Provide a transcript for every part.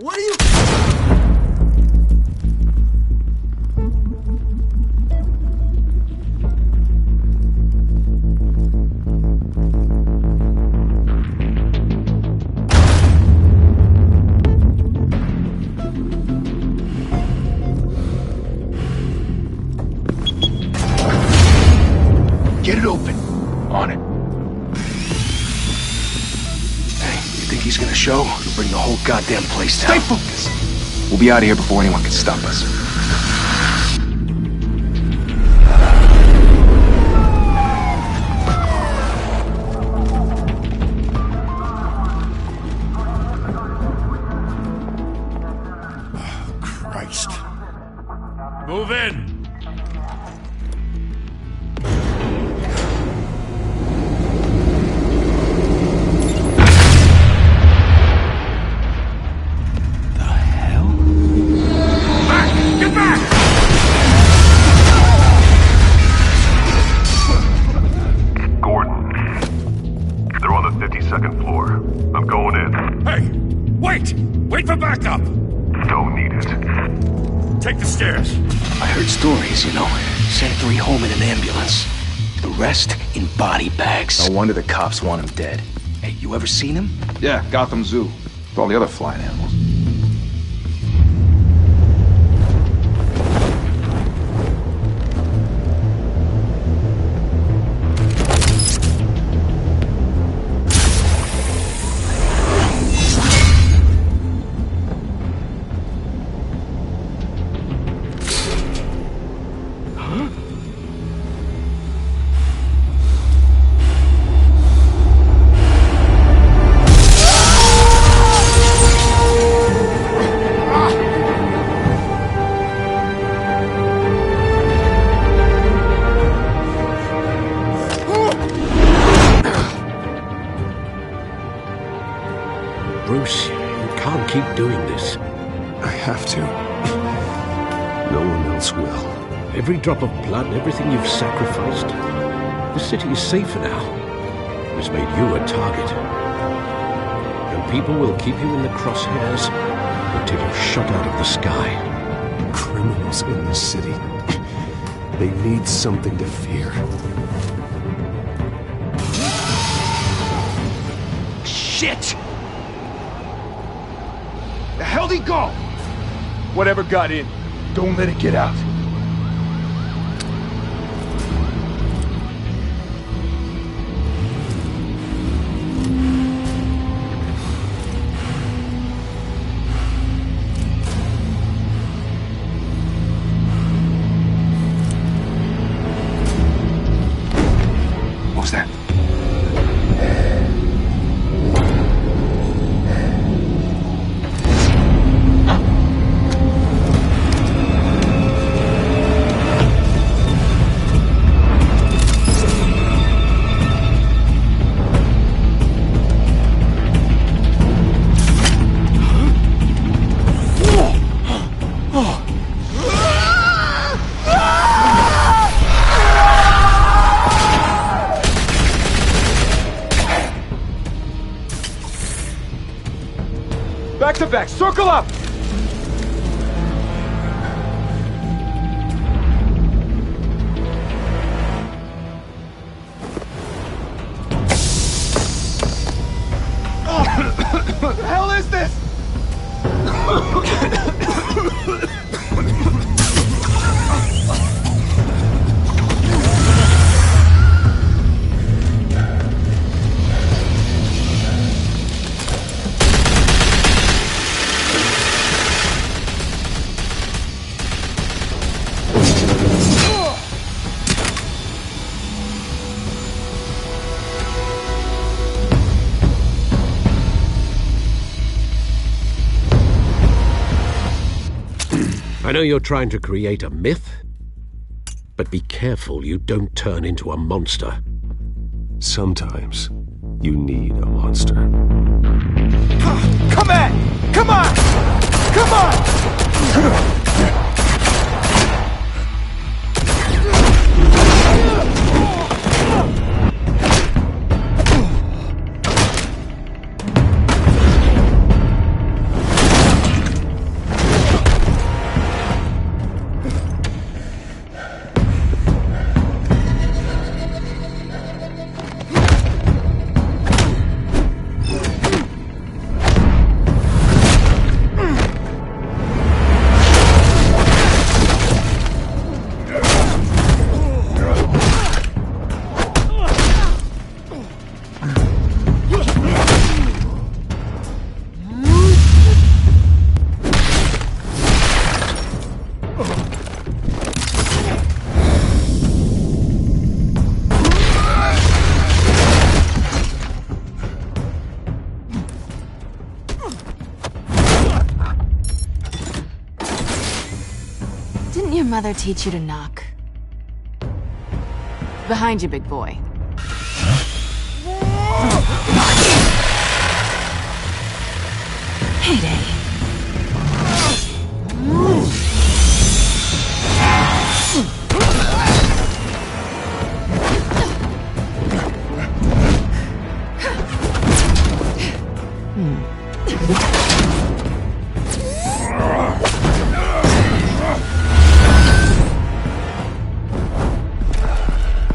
What are you... Get it open. On it. Hey, you think he's gonna show? He'll bring the whole goddamn place down. Stay focused! We'll be out of here before anyone can stop us. Oh, Christ. Move in! Second floor. I'm going in. Hey! Wait! Wait for backup! Don't need it. Take the stairs. I heard stories, you know. Sent 3 home in an ambulance. The rest in body bags. No wonder the cops want him dead. Hey, you ever seen him? Yeah, Gotham Zoo. With all the other flying animals. Bruce, you can't keep doing this. I have to. No one else will. Every drop of blood, everything you've sacrificed. The city is safer now. It's made you a target. And people will keep you in the crosshairs until you're shot out of the sky. Criminals in this city. They need something to fear. Shit! The hell'd he go? Whatever got in, don't let it get out. What was that? Back to back, circle up! What the hell is this? I know you're trying to create a myth, but be careful you don't turn into a monster. Sometimes you need a monster. Come on! Come on! Come on! mother teach you to knock? Behind you, big boy. Heyday.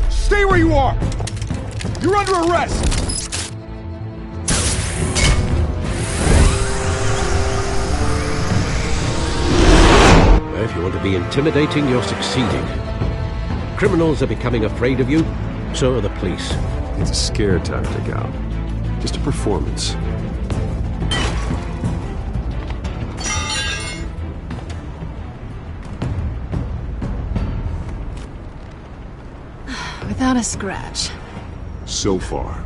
Stay where you are! You're under arrest! If you want to be intimidating, you're succeeding. Criminals are becoming afraid of you, so are the police. It's a scare tactic, Al. Just a performance. Without a scratch. So far.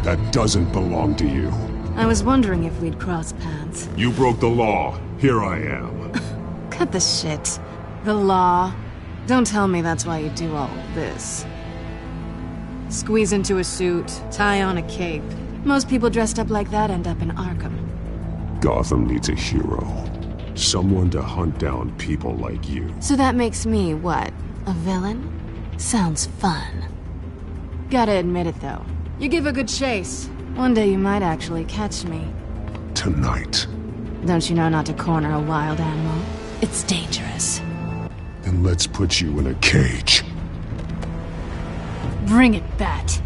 That doesn't belong to you. I was wondering if we'd cross paths. You broke the law. Here I am. Cut the shit. The law. Don't tell me that's why you do all this. Squeeze into a suit, tie on a cape. Most people dressed up like that end up in Arkham. Gotham needs a hero. Someone to hunt down people like you. So that makes me, what, a villain? Sounds fun. Gotta admit it, though. You give a good chase. One day you might actually catch me. Tonight. Don't you know not to corner a wild animal? It's dangerous. Then let's put you in a cage. Bring it, Bat.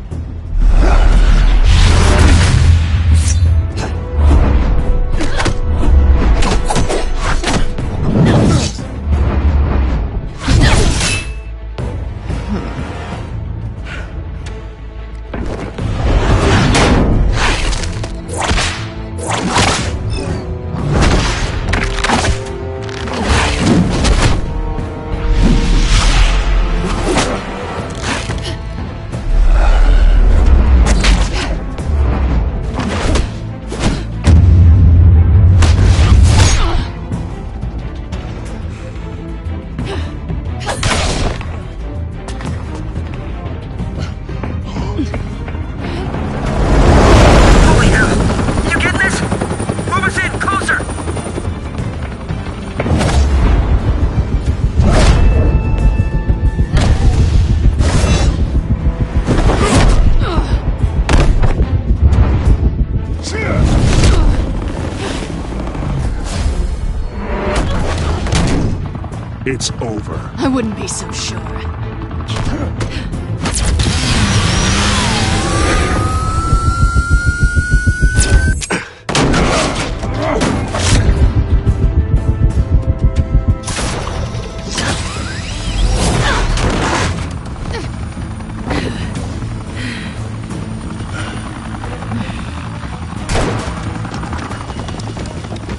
It's over. I wouldn't be so sure.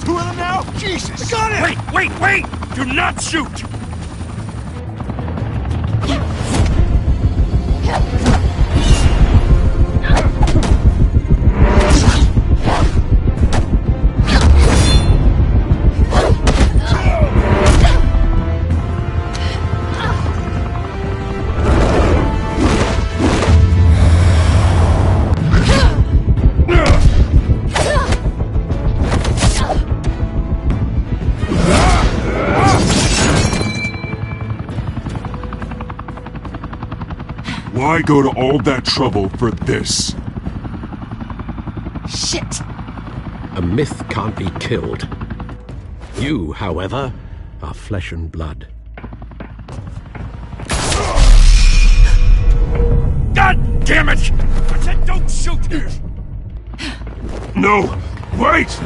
Two of them now? Jesus! Got it! Wait! Do not shoot! Why go to all that trouble for this? Shit! A myth can't be killed. You, however, are flesh and blood. God damn it! I said don't shoot! No! Wait!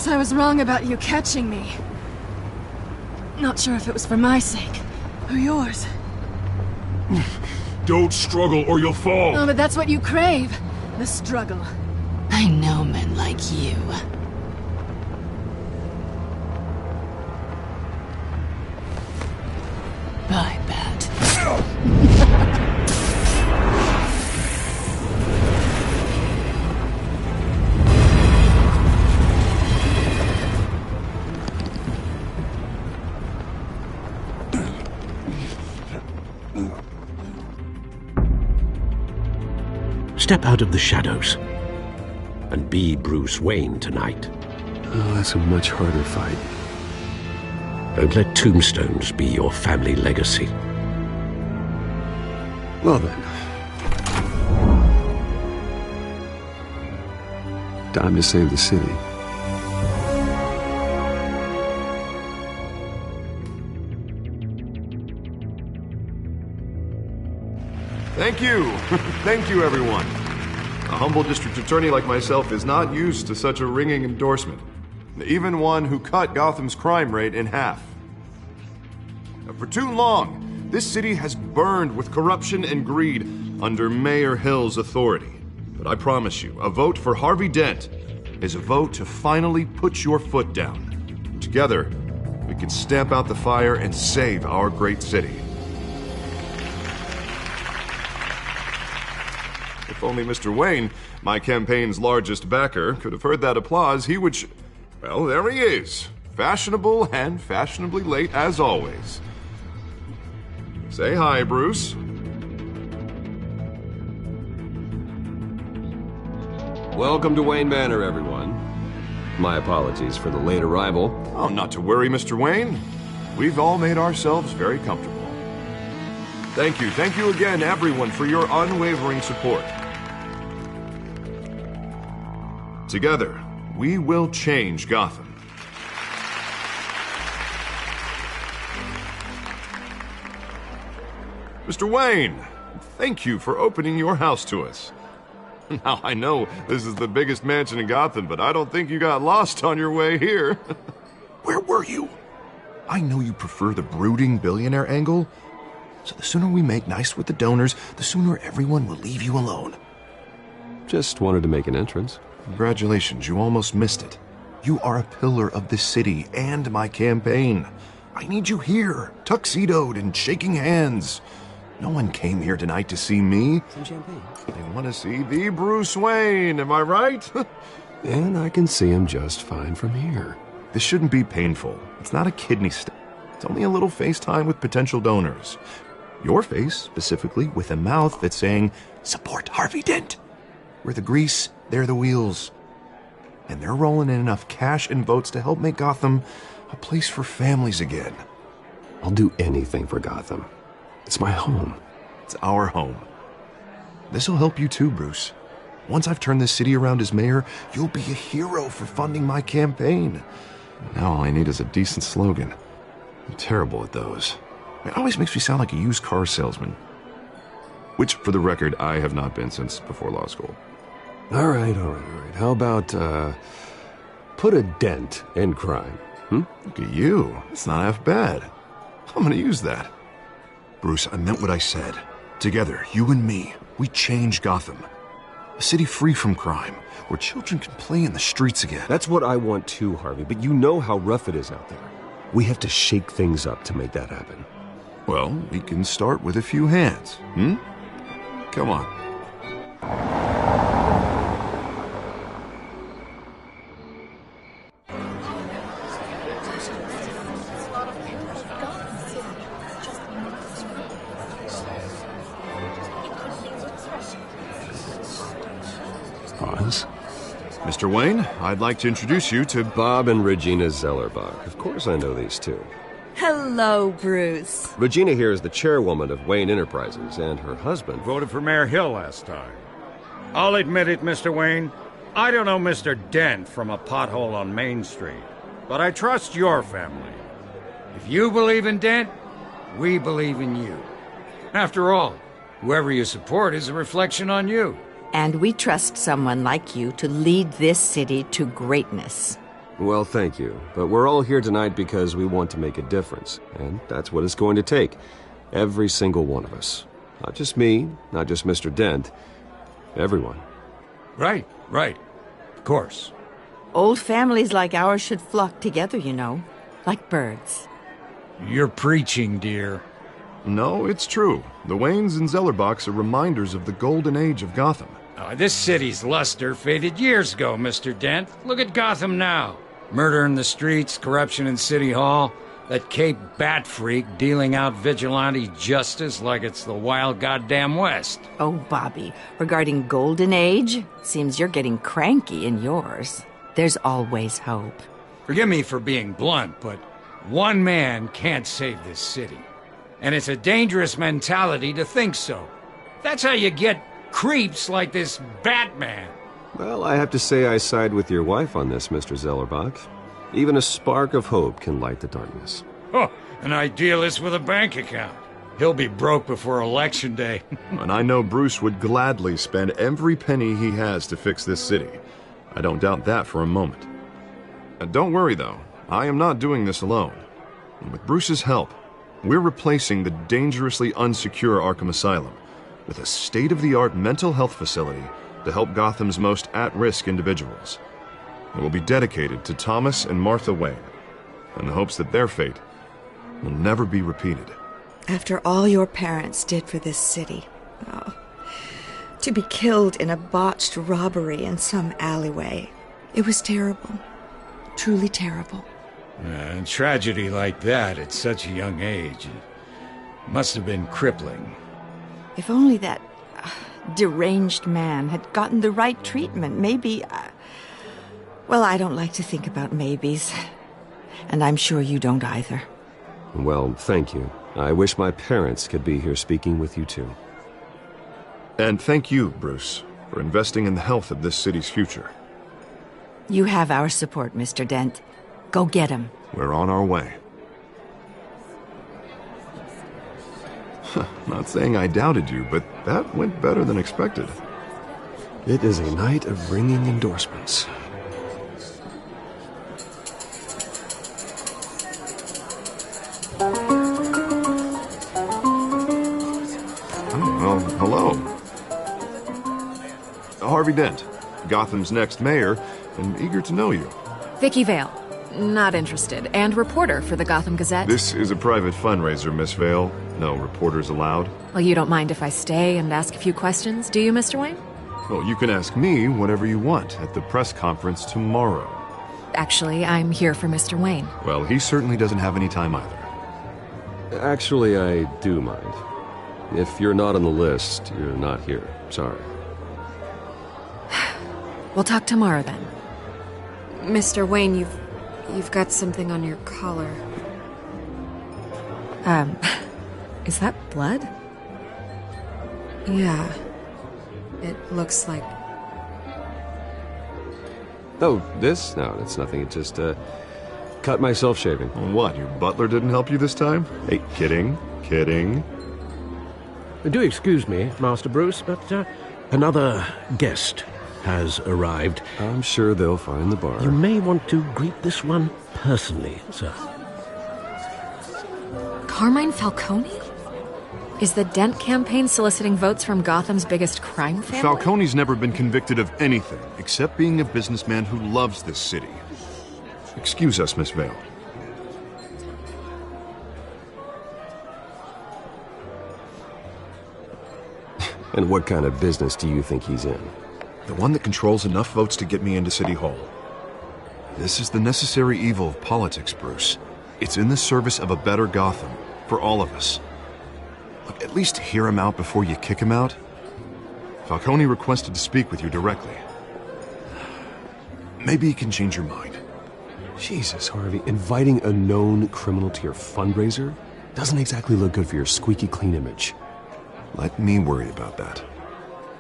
guess I was wrong about you catching me. Not sure if it was for my sake, or yours. Don't struggle or you'll fall. Oh, but that's what you crave. The struggle. I know men like you. I bet. Step out of the shadows and be Bruce Wayne tonight. Oh, that's a much harder fight. Don't let tombstones be your family legacy. Well then. Time to save the city. Thank you. Thank you, everyone. A humble district attorney like myself is not used to such a ringing endorsement. Even one who cut Gotham's crime rate in half. For too long, this city has burned with corruption and greed under Mayor Hill's authority. But I promise you, a vote for Harvey Dent is a vote to finally put your foot down. Together, we can stamp out the fire and save our great city. If only Mr. Wayne, my campaign's largest backer, could have heard that applause, he would well, there he is. Fashionable and fashionably late as always. Say hi, Bruce. Welcome to Wayne Manor, everyone. My apologies for the late arrival. Oh, not to worry, Mr. Wayne. We've all made ourselves very comfortable. Thank you again, everyone, for your unwavering support. Together, we will change Gotham. Mr. Wayne, thank you for opening your house to us. Now, I know this is the biggest mansion in Gotham, but I don't think you got lost on your way here. Where were you? I know you prefer the brooding billionaire angle, so the sooner we make nice with the donors, the sooner everyone will leave you alone. Just wanted to make an entrance. Congratulations, you almost missed it. You are a pillar of this city and my campaign. I need you here, tuxedoed and shaking hands. No one came here tonight to see me. Some champagne. They want to see the Bruce Wayne, am I right? And I can see him just fine from here. This shouldn't be painful. It's not a kidney stone. It's only a little FaceTime with potential donors. Your face, specifically, with a mouth that's saying, support Harvey Dent. We're the grease, they're the wheels. And they're rolling in enough cash and votes to help make Gotham a place for families again. I'll do anything for Gotham. It's my home. It's our home. This'll help you too, Bruce. Once I've turned this city around as mayor, you'll be a hero for funding my campaign. Now all I need is a decent slogan. I'm terrible at those. It always makes me sound like a used car salesman. Which, for the record, I have not been since before law school. All right. How about, put a dent in crime? Look at you. It's not half bad. I'm gonna use that. Bruce, I meant what I said. Together, you and me, we change Gotham. A city free from crime, where children can play in the streets again. That's what I want too, Harvey, but you know how rough it is out there. We have to shake things up to make that happen. Well, we can start with a few hands, Come on. Pause. Mr. Wayne, I'd like to introduce you to Bob and Regina Zellerbach. Of course I know these two. Hello, Bruce. Regina here is the chairwoman of Wayne Enterprises, and her husband Voted for Mayor Hill last time. I'll admit it, Mr. Wayne. I don't know Mr. Dent from a pothole on Main Street, but I trust your family. If you believe in Dent, we believe in you. After all, whoever you support is a reflection on you. And we trust someone like you to lead this city to greatness. Well, thank you. But we're all here tonight because we want to make a difference. And that's what it's going to take. Every single one of us. Not just me, not just Mr. Dent. Everyone. Right. Of course. Old families like ours should flock together, you know. Like birds. You're preaching, dear. No, it's true. The Waynes and Zellerbachs are reminders of the golden age of Gotham. This city's luster faded years ago, Mr. Dent. Look at Gotham now. Murder in the streets, corruption in City Hall, that Cape Bat freak dealing out vigilante justice like it's the wild goddamn West. Oh, Bobby, regarding Golden Age, seems you're getting cranky in yours. There's always hope. Forgive me for being blunt, but one man can't save this city. And it's a dangerous mentality to think so. That's how you get creeps like this Batman. Well, I have to say I side with your wife on this, Mr. Zellerbach. Even a spark of hope can light the darkness. Oh, an idealist with a bank account. He'll be broke before Election Day. And I know Bruce would gladly spend every penny he has to fix this city. I don't doubt that for a moment. Don't worry, though. I am not doing this alone. And with Bruce's help, we're replacing the dangerously unsecure Arkham Asylum with a state-of-the-art mental health facility to help Gotham's most at-risk individuals. It will be dedicated to Thomas and Martha Wayne, in the hopes that their fate will never be repeated. After all your parents did for this city, to be killed in a botched robbery in some alleyway, it was terrible. Truly terrible. Tragedy like that at such a young age must have been crippling. If only that deranged man had gotten the right treatment, maybe... Well, I don't like to think about maybes. And I'm sure you don't either. Well, thank you. I wish my parents could be here speaking with you too. And thank you, Bruce, for investing in the health of this city's future. You have our support, Mr. Dent. Go get him. We're on our way. Not saying I doubted you, but that went better than expected. It is a night of ringing endorsements. Well, hello. Harvey Dent, Gotham's next mayor, and eager to know you. Vicky Vale. Not interested. And reporter for the Gotham Gazette. This is a private fundraiser, Miss Vale. No reporters allowed. Well, you don't mind if I stay and ask a few questions, do you, Mr. Wayne? Well, you can ask me whatever you want at the press conference tomorrow. Actually, I'm here for Mr. Wayne. Well, he certainly doesn't have any time either. Actually, I do mind. If you're not on the list, you're not here. Sorry. We'll talk tomorrow, then. Mr. Wayne, you've got something on your collar. Is that blood? Yeah. It looks like... Oh, this? No, it's nothing. It just, cut myself shaving. What, your butler didn't help you this time? Hey, kidding. Do excuse me, Master Bruce, but another guest has arrived. I'm sure they'll find the bar. You may want to greet this one personally, sir. Carmine Falcone? Is the Dent campaign soliciting votes from Gotham's biggest crime family? Falcone's never been convicted of anything except being a businessman who loves this city. Excuse us, Miss Vale. And what kind of business do you think he's in? The one that controls enough votes to get me into City Hall. This is the necessary evil of politics, Bruce. It's in the service of a better Gotham, for all of us. Look, at least hear him out before you kick him out. Falcone requested to speak with you directly. Maybe he can change your mind. Jesus, Harvey, inviting a known criminal to your fundraiser doesn't exactly look good for your squeaky clean image. Let me worry about that.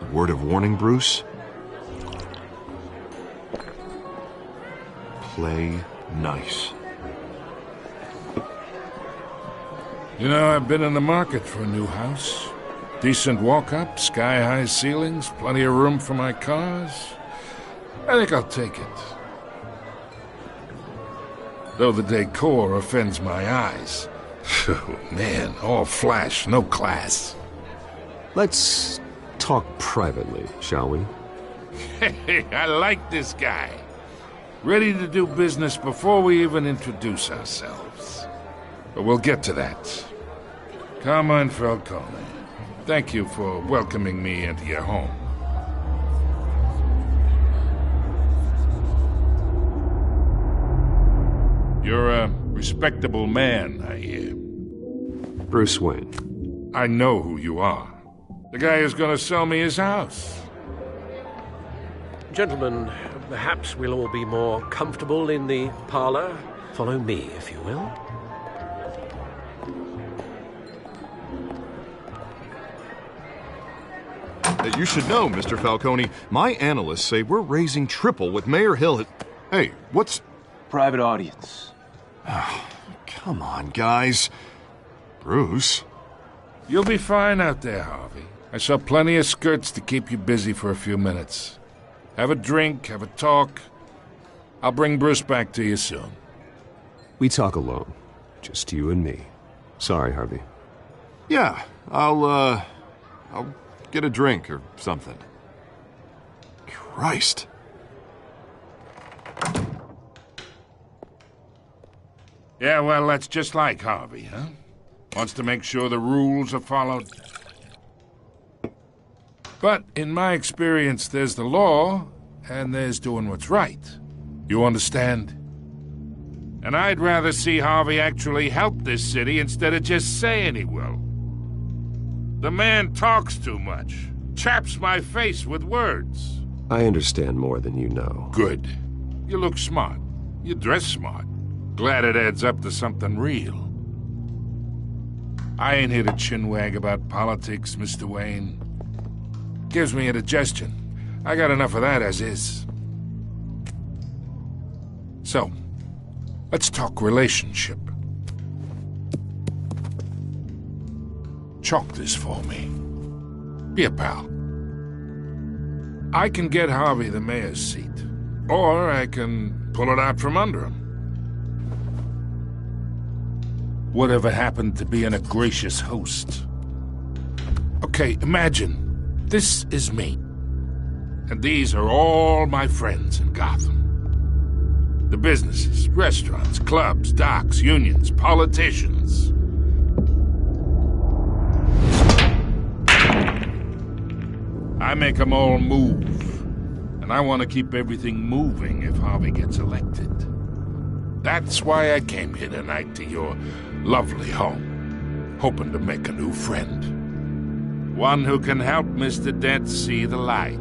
A word of warning, Bruce. Play nice. You know, I've been in the market for a new house. Decent walk-up, sky-high ceilings, plenty of room for my cars. I think I'll take it. though the decor offends my eyes. Oh, man, all flash, no class. Let's talk privately, shall we? Hey, I like this guy. Ready to do business before we even introduce ourselves. But we'll get to that. Carmine Falcone, thank you for welcoming me into your home. You're a respectable man, I hear. Bruce Wayne. I know who you are. The guy who's gonna sell me his house. Gentlemen, perhaps we'll all be more comfortable in the parlor. Follow me, if you will. You should know, Mr. Falcone, my analysts say we're raising triple with Mayor Hill. Hey, what's... Private audience. Come on, guys. Bruce? You'll be fine out there, Harvey. I saw plenty of skirts to keep you busy for a few minutes. Have a drink, have a talk. I'll bring Bruce back to you soon. We talk alone. Just you and me. Sorry, Harvey. Yeah, I'll get a drink or something. Christ. Yeah, well, that's just like Harvey, huh? Wants to make sure the rules are followed. But in my experience, there's the law, and there's doing what's right. You understand? And I'd rather see Harvey actually help this city instead of just saying he will. The man talks too much. Chaps my face with words. I understand more than you know. Good. You look smart. You dress smart. Glad it adds up to something real. I ain't here to chinwag about politics, Mr. Wayne. Gives me indigestion. I got enough of that as is. So, let's talk relationship. Chalk this for me. Be a pal. I can get Harvey the mayor's seat, or I can pull it out from under him. Whatever happened to being a gracious host? Okay, imagine, this is me. And these are all my friends in Gotham. The businesses, restaurants, clubs, docks, unions, politicians. I make them all move. And I want to keep everything moving if Harvey gets elected. That's why I came here tonight to your lovely home, hoping to make a new friend. One who can help Mr. Dent see the light,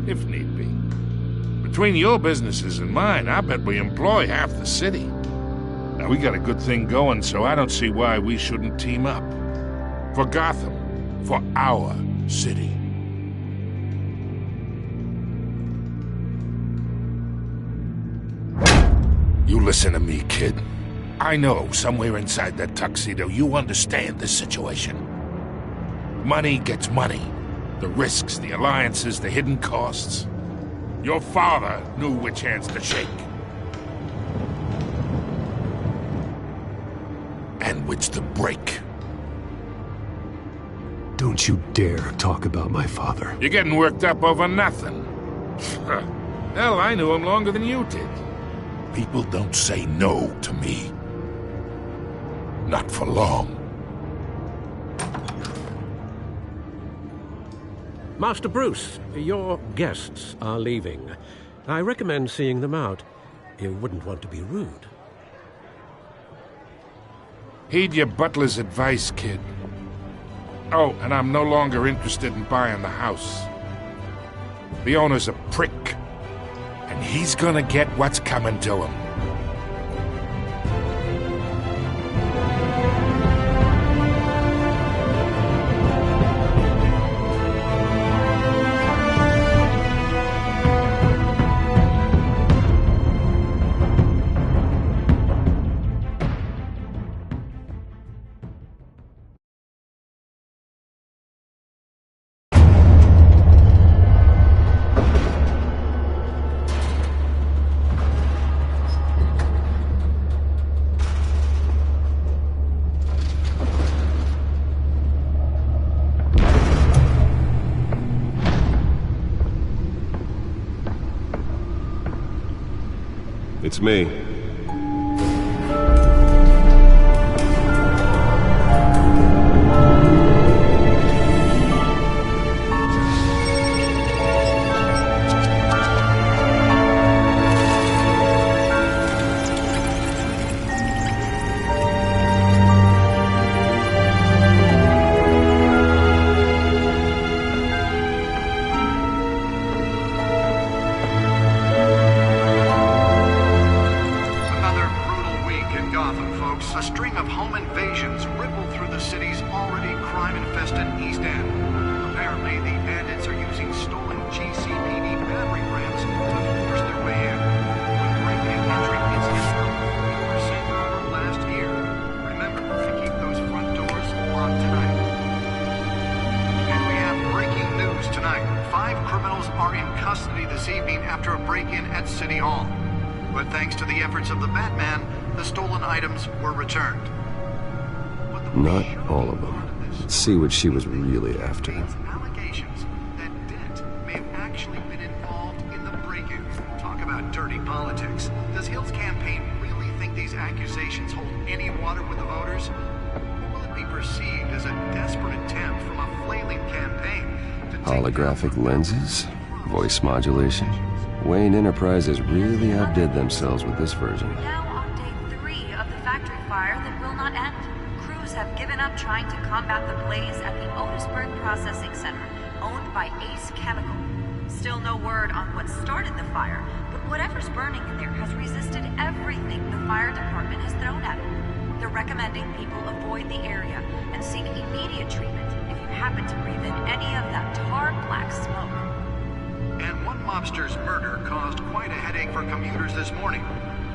if need be. Between your businesses and mine, I bet we employ half the city. Now, we got a good thing going, so I don't see why we shouldn't team up. For Gotham, for our city. You listen to me, kid. I know somewhere inside that tuxedo you understand this situation. Money gets money. The risks, the alliances, the hidden costs. Your father knew which hands to shake. And which to break. Don't you dare talk about my father. You're getting worked up over nothing. Hell, I knew him longer than you did. People don't say no to me. Not for long. Master Bruce, your guests are leaving. I recommend seeing them out. You wouldn't want to be rude. Heed your butler's advice, kid. Oh, and I'm no longer interested in buying the house. The owner's a prick. And he's gonna get what's coming to him. It's me. Not all of them. Let's see what she was really after. Allegations that Dent may have actually been involved in the break-in. Talk about dirty politics. Does Hill's campaign really think these accusations hold any water with the voters? Or will it be perceived as a desperate attempt from a flailing campaign to Holographic lenses? Voice modulation? Wayne Enterprises really outdid themselves with this version. Now on day 3 of the factory fire that will not end. Crews have given up trying to combat the blaze at the Otisburg Processing Center, owned by Ace Chemical. Still no word on what started the fire, but whatever's burning in there has resisted everything the fire department has thrown at it. They're recommending people avoid the area and seek immediate treatment if you happen to breathe in any of that tar black smoke. And one mobster's murder caused quite a headache for commuters this morning.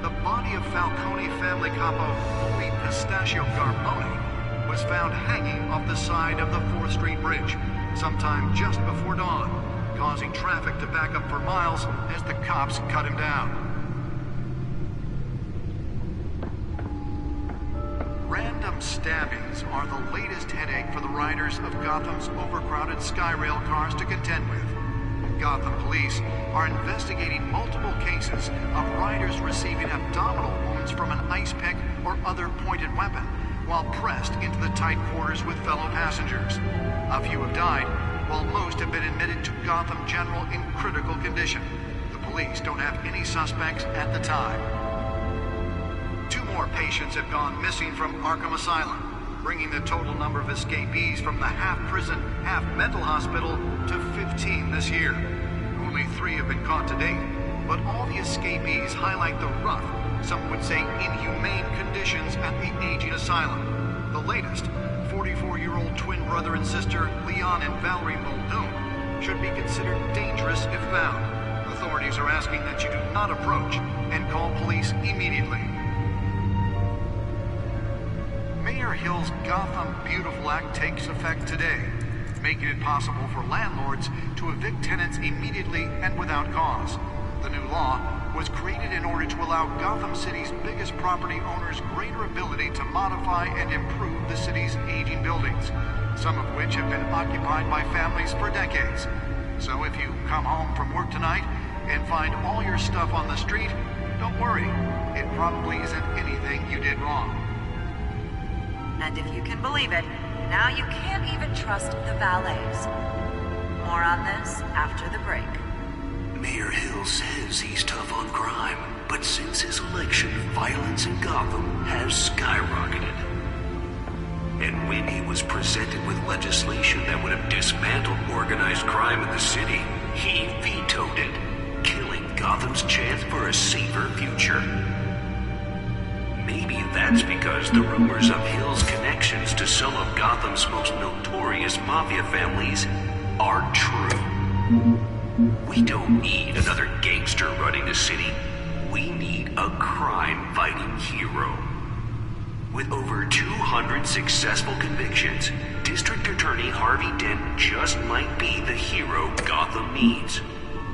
The body of Falcone family capo Louis Pistachio Garbone was found hanging off the side of the 4th Street Bridge sometime just before dawn, causing traffic to back up for miles as the cops cut him down. Random stabbings are the latest headache for the riders of Gotham's overcrowded Skyrail cars to contend with. Gotham police are investigating multiple cases of riders receiving abdominal wounds from an ice pick or other pointed weapon while pressed into the tight quarters with fellow passengers. A few have died, while most have been admitted to Gotham General in critical condition. The police don't have any suspects at the time. 2 more patients have gone missing from Arkham Asylum, bringing the total number of escapees from the half-prison, half-mental hospital to 15 this year. Only 3 have been caught to date, but all the escapees highlight the rough, some would say inhumane conditions at the aging asylum. The latest, 44-year-old twin brother and sister Leon and Valerie Muldoon, should be considered dangerous if found. Authorities are asking that you do not approach and call police immediately. Mayor Hill's Gotham Beautiful Act takes effect today, making it possible for landlords to evict tenants immediately and without cause. The new law was created in order to allow Gotham City's biggest property owners greater ability to modify and improve the city's aging buildings, some of which have been occupied by families for decades. So if you come home from work tonight and find all your stuff on the street, don't worry. It probably isn't anything you did wrong. And if you can believe it, now you can't even trust the valets. More on this after the break. Mayor Hill says he's tough on crime, but since his election, violence in Gotham has skyrocketed. And when he was presented with legislation that would have dismantled organized crime in the city, he vetoed it, killing Gotham's chance for a safer future. Maybe that's because the rumors of Hill's connections to some of Gotham's most notorious mafia families are true. We don't need another gangster running the city. We need a crime-fighting hero. With over 200 successful convictions, District Attorney Harvey Dent just might be the hero Gotham needs.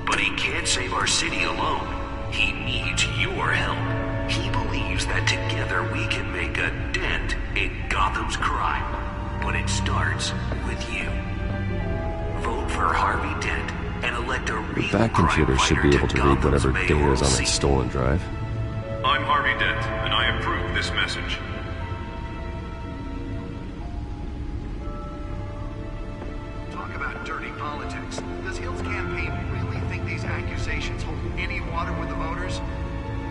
But he can't save our city alone. He needs your help. He believes that together we can make a dent in Gotham's crime. But it starts with you. Vote for Harvey Dent and elect a real The back computer should be able to read whatever data is on its stolen drive. Harvey Dent, and I approve this message. Talk about dirty politics. Does Hill's campaign really think these accusations hold any water with the voters?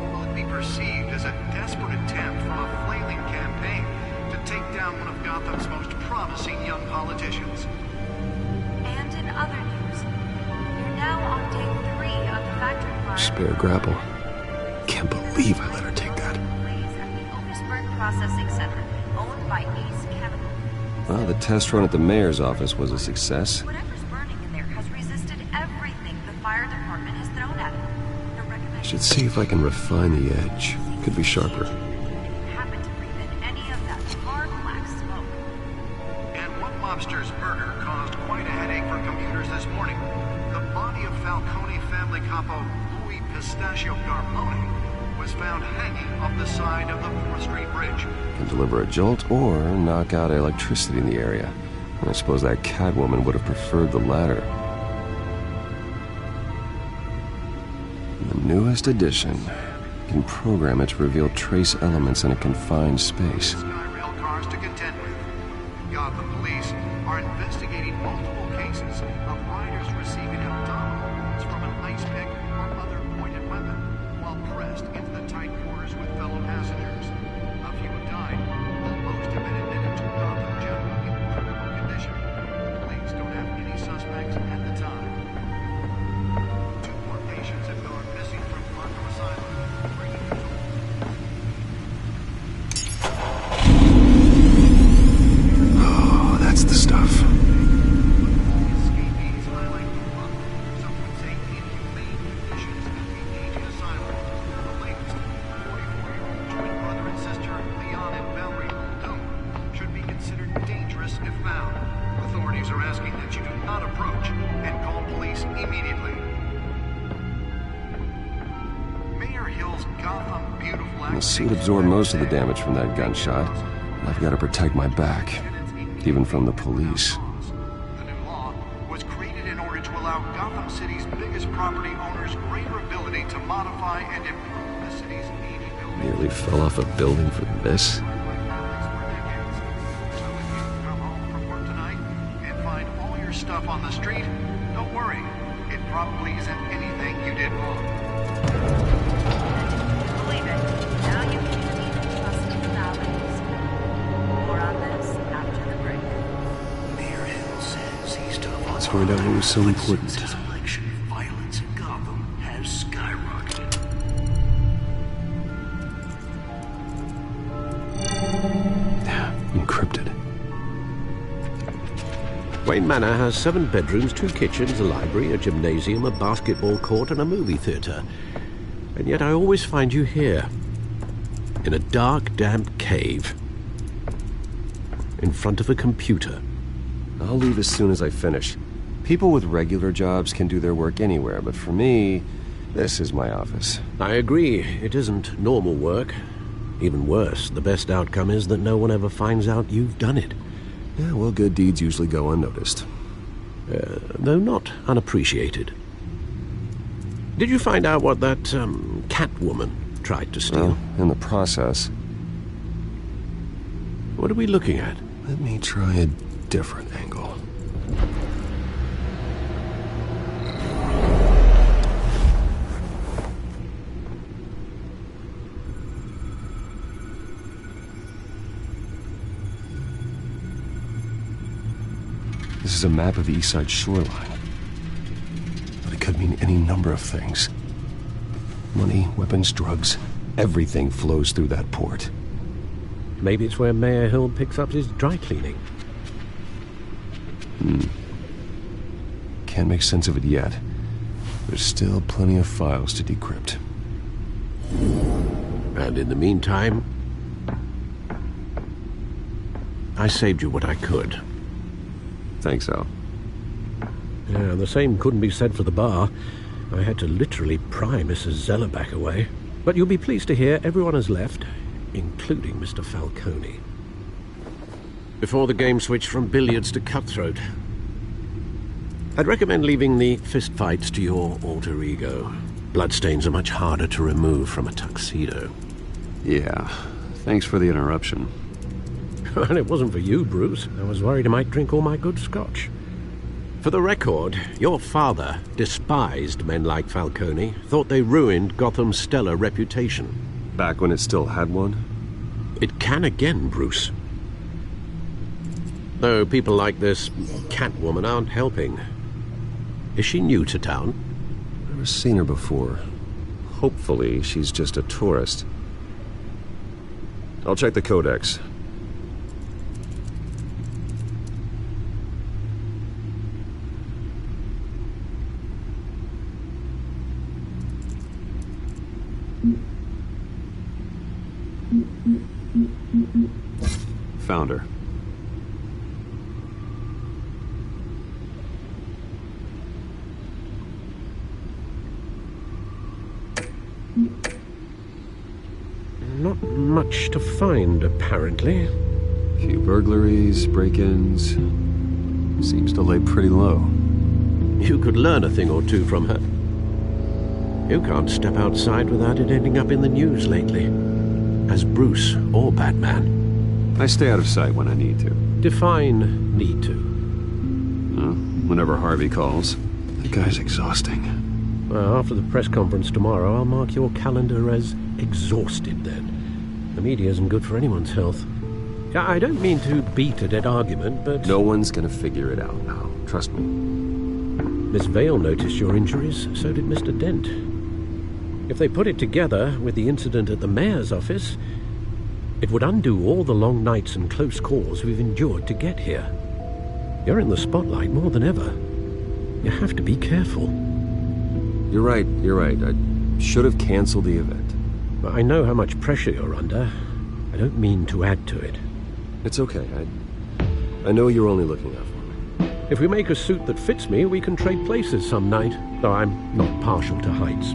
Or will it be perceived as a desperate attempt from a flailing campaign to take down one of Gotham's most promising young politicians? And in other news, you're now on day 3 of the factory fire. Spare grapple. Can't believe I let her take that. At the Otisburg Processing Center, owned by Ace Chemical. Well, the test run at the mayor's office was a success. Whatever's burning in there has resisted everything the fire department has thrown at it. I should see if I can refine the edge. Could be sharper. Happen to breathe in any of that hard black smoke. And one mobster's murder caused quite a headache for computers this morning. The body of Falcone family capo Louis Pistachio Garmone was found hanging off the side of the 4th Street Bridge. Can deliver a jolt or knock out electricity in the area. I suppose that Catwoman would have preferred the latter. The newest edition can program it to reveal trace elements in a confined space. Skyrail cars to contend with. Gotham police are investigating multiple cases of riders receiving abdominal wounds from an ice pick or other pointed weapon while pressed into the tight quarters with fellow passengers. A few have died, while most have been admitted to Gotham General in critical condition. Police don't have any suspects at the time. 2 more patients have gone missing from Arkham Asylum, bringing the total. Oh, that's the stuff. Escapees highlight the rough, some would say inhumane conditions at the aging asylum. The latest, 44-year-old twin brother and sister, Leon and Valerie Muldoon, should be considered dangerous if found. Authorities are asking that you do not approach and call police immediately. Mayor Hill's Gotham Beautiful The suit absorbed most of the damage from that gunshot. And I've got to protect my back, even from the police. The new law was created in order to allow Gotham City's biggest property owners greater ability to modify and improve the city's aging buildings. Nearly fell off a building for this. So if you come home from work tonight and find all your stuff on the street, don't worry. It probably isn't anything you did wrong. Believe it. Now you can even trust in the values. More on this after the break. Mayor Hill says he's to Let's find out what was so important. Since his election, violence in Gotham has skyrocketed. Encrypted. Wayne Manor has 7 bedrooms, 2 kitchens, a library, a gymnasium, a basketball court, and a movie theater. And yet I always find you here, in a dark, damp cave, in front of a computer. I'll leave as soon as I finish. People with regular jobs can do their work anywhere, but for me, this is my office. I agree, it isn't normal work. Even worse, the best outcome is that no one ever finds out you've done it. Yeah, well, good deeds usually go unnoticed. Though not unappreciated. Did you find out what that, Catwoman tried to steal? Well, in the process. What are we looking at? Let me try a different angle. This is a map of the East Side shoreline. But it could mean any number of things. Money, weapons, drugs, everything flows through that port. Maybe it's where Mayor Hill picks up his dry cleaning. Can't make sense of it yet. There's still plenty of files to decrypt. And in the meantime, I saved you what I could. Thanks, Al. Yeah, the same couldn't be said for the bar. I had to literally pry Mrs. Zeller back away. But you'll be pleased to hear everyone has left, including Mr. Falcone. Before the game switched from billiards to cutthroat. I'd recommend leaving the fistfights to your alter ego. Bloodstains are much harder to remove from a tuxedo. Yeah, thanks for the interruption. Well, it wasn't for you, Bruce. I was worried I might drink all my good scotch. For the record, your father despised men like Falcone, thought they ruined Gotham's stellar reputation. Back when it still had one? It can again, Bruce. Though people like this Catwoman aren't helping. Is she new to town? Never seen her before. Hopefully, she's just a tourist. I'll check the codex. Found her. Not much to find, apparently. A few burglaries, break-ins. Seems to lay pretty low. You could learn a thing or two from her. You can't step outside without it ending up in the news lately. As Bruce or Batman. I stay out of sight when I need to. Define need to. Whenever Harvey calls. That guy's exhausting. Well, after the press conference tomorrow, I'll mark your calendar as exhausted then. The media isn't good for anyone's health. I don't mean to beat a dead argument, but... No one's gonna figure it out now. Trust me. Miss Vale noticed your injuries, so did Mr. Dent. If they put it together with the incident at the mayor's office, it would undo all the long nights and close calls we've endured to get here. You're in the spotlight more than ever. You have to be careful. You're right. I should have canceled the event. But I know how much pressure you're under. I don't mean to add to it. It's okay. I know you're only looking out for me. If we make a suit that fits me, we can trade places some night, though I'm not partial to heights.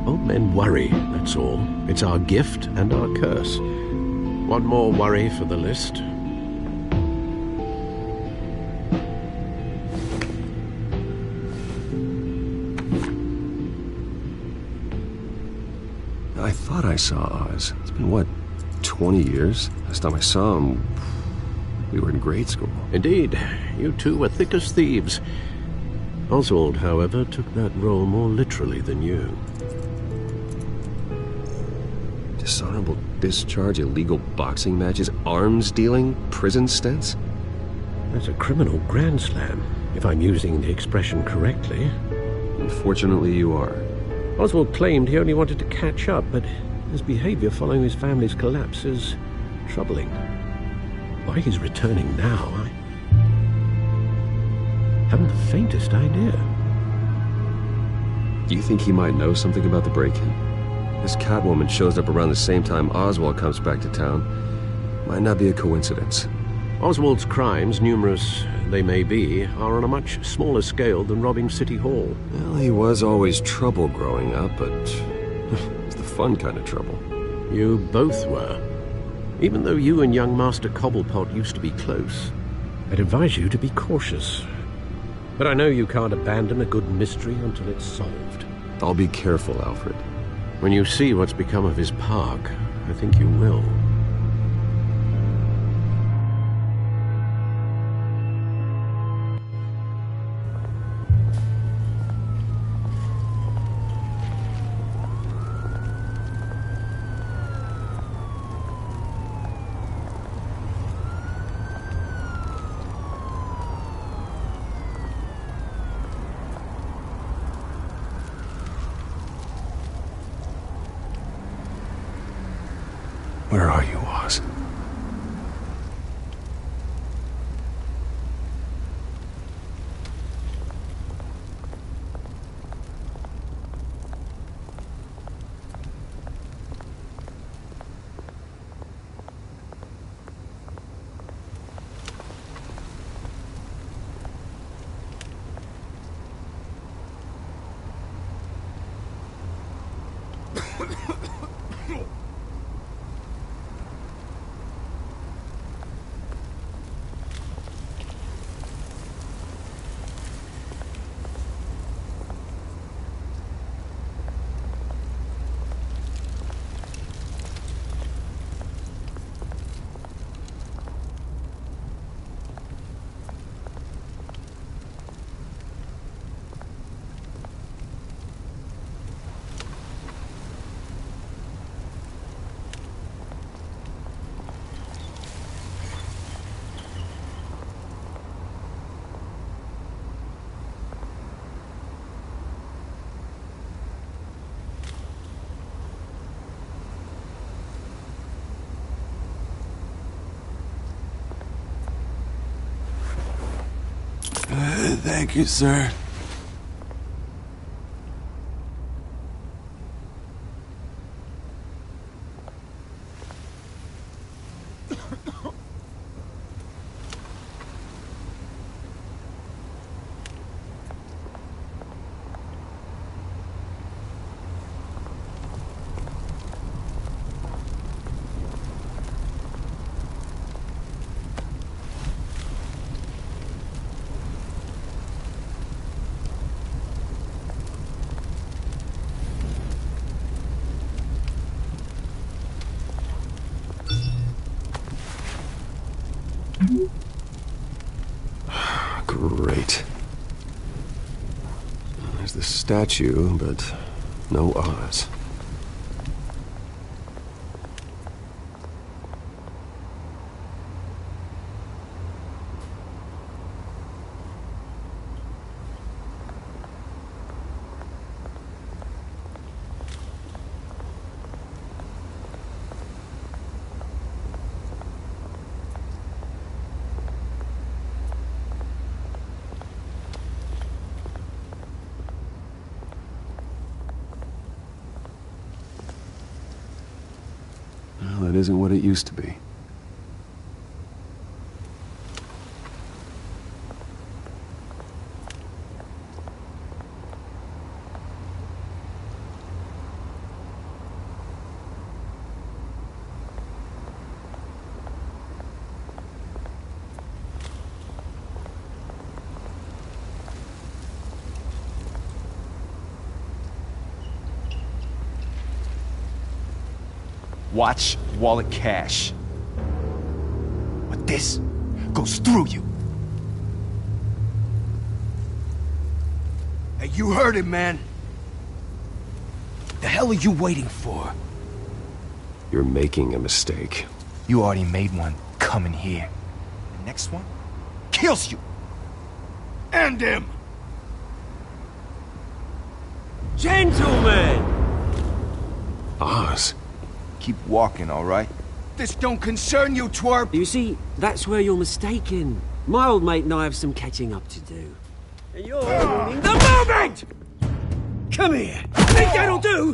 Old men worry, that's all. It's our gift and our curse. One more worry for the list. I thought I saw Oz. It's been, what, 20 years? Last time I saw him, we were in grade school. Indeed. You two were thick as thieves. Oswald, however, took that role more literally than you. Dishonorable discharge, illegal boxing matches, arms dealing, prison stints? That's a criminal grand slam, if I'm using the expression correctly. Unfortunately, you are. Oswald claimed he only wanted to catch up, but his behavior following his family's collapse is troubling. Why he's returning now, I haven't the faintest idea. Do you think he might know something about the break-in? This Catwoman shows up around the same time Oswald comes back to town. Might not be a coincidence. Oswald's crimes, numerous they may be, are on a much smaller scale than robbing City Hall. Well, he was always trouble growing up, but it's the fun kind of trouble. You both were. Even though you and young Master Cobblepot used to be close, I'd advise you to be cautious. But I know you can't abandon a good mystery until it's solved. I'll be careful, Alfred. When you see what's become of his park, I think you will. Where are you, Oz? Thank you, sir. Great. There's the statue, but no Oz. Well, that isn't what it used to be. Watch, wallet, cash. But this goes through you. Hey, you heard it, man. The hell are you waiting for? You're making a mistake. You already made one coming here. The next one kills you. End him! Gentlemen! Oz. Keep walking, all right? This don't concern you, twerp! You see, that's where you're mistaken. My old mate and I have some catching up to do. And you're ruining the moment! Come here! Think that'll do?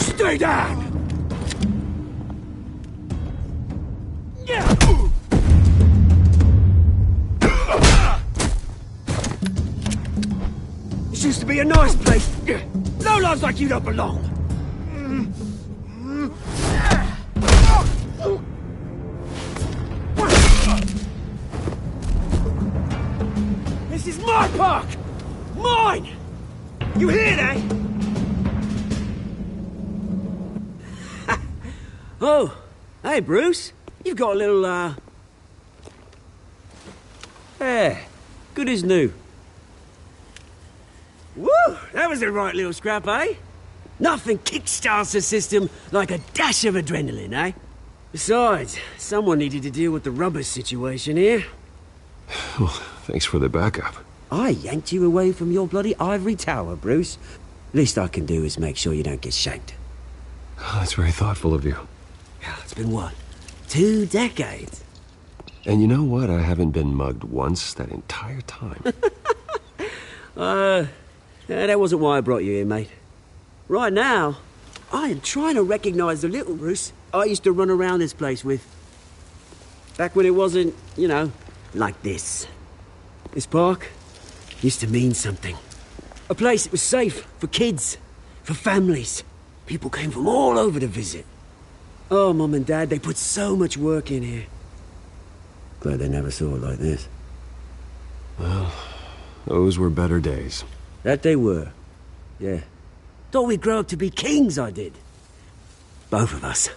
Stay down! This used to be a nice place. Lowlifes like you don't belong. This is my park! Mine! You hear that? Oh, hey, Bruce. You've got a little, Yeah, good as new. Woo! That was a right little scrap, eh? Nothing kickstarts the system like a dash of adrenaline, eh? Besides, someone needed to deal with the rubber situation here. Well, thanks for the backup. I yanked you away from your bloody ivory tower, Bruce. Least I can do is make sure you don't get shanked. Oh, that's very thoughtful of you. It's been what? 2 decades? And you know what? I haven't been mugged once that entire time. That wasn't why I brought you here, mate. Right now, I am trying to recognize the little Bruce I used to run around this place with. Back when it wasn't, you know, like this. This park used to mean something. A place that was safe for kids, for families. People came from all over to visit. Oh, Mum and Dad, they put so much work in here. Glad they never saw it like this. Well, those were better days. That they were. Yeah. Thought we'd grow up to be kings, I did. Both of us.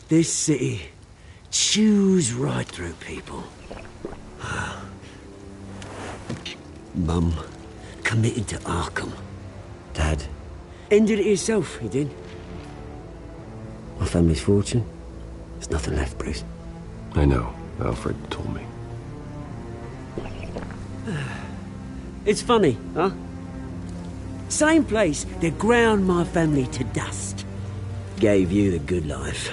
This city chews right through people. Mum committed to Arkham. Dad ended it himself, he did. My family's fortune. There's nothing left, Bruce. I know. Alfred told me. It's funny, huh? Same place that ground my family to dust. Gave you the good life.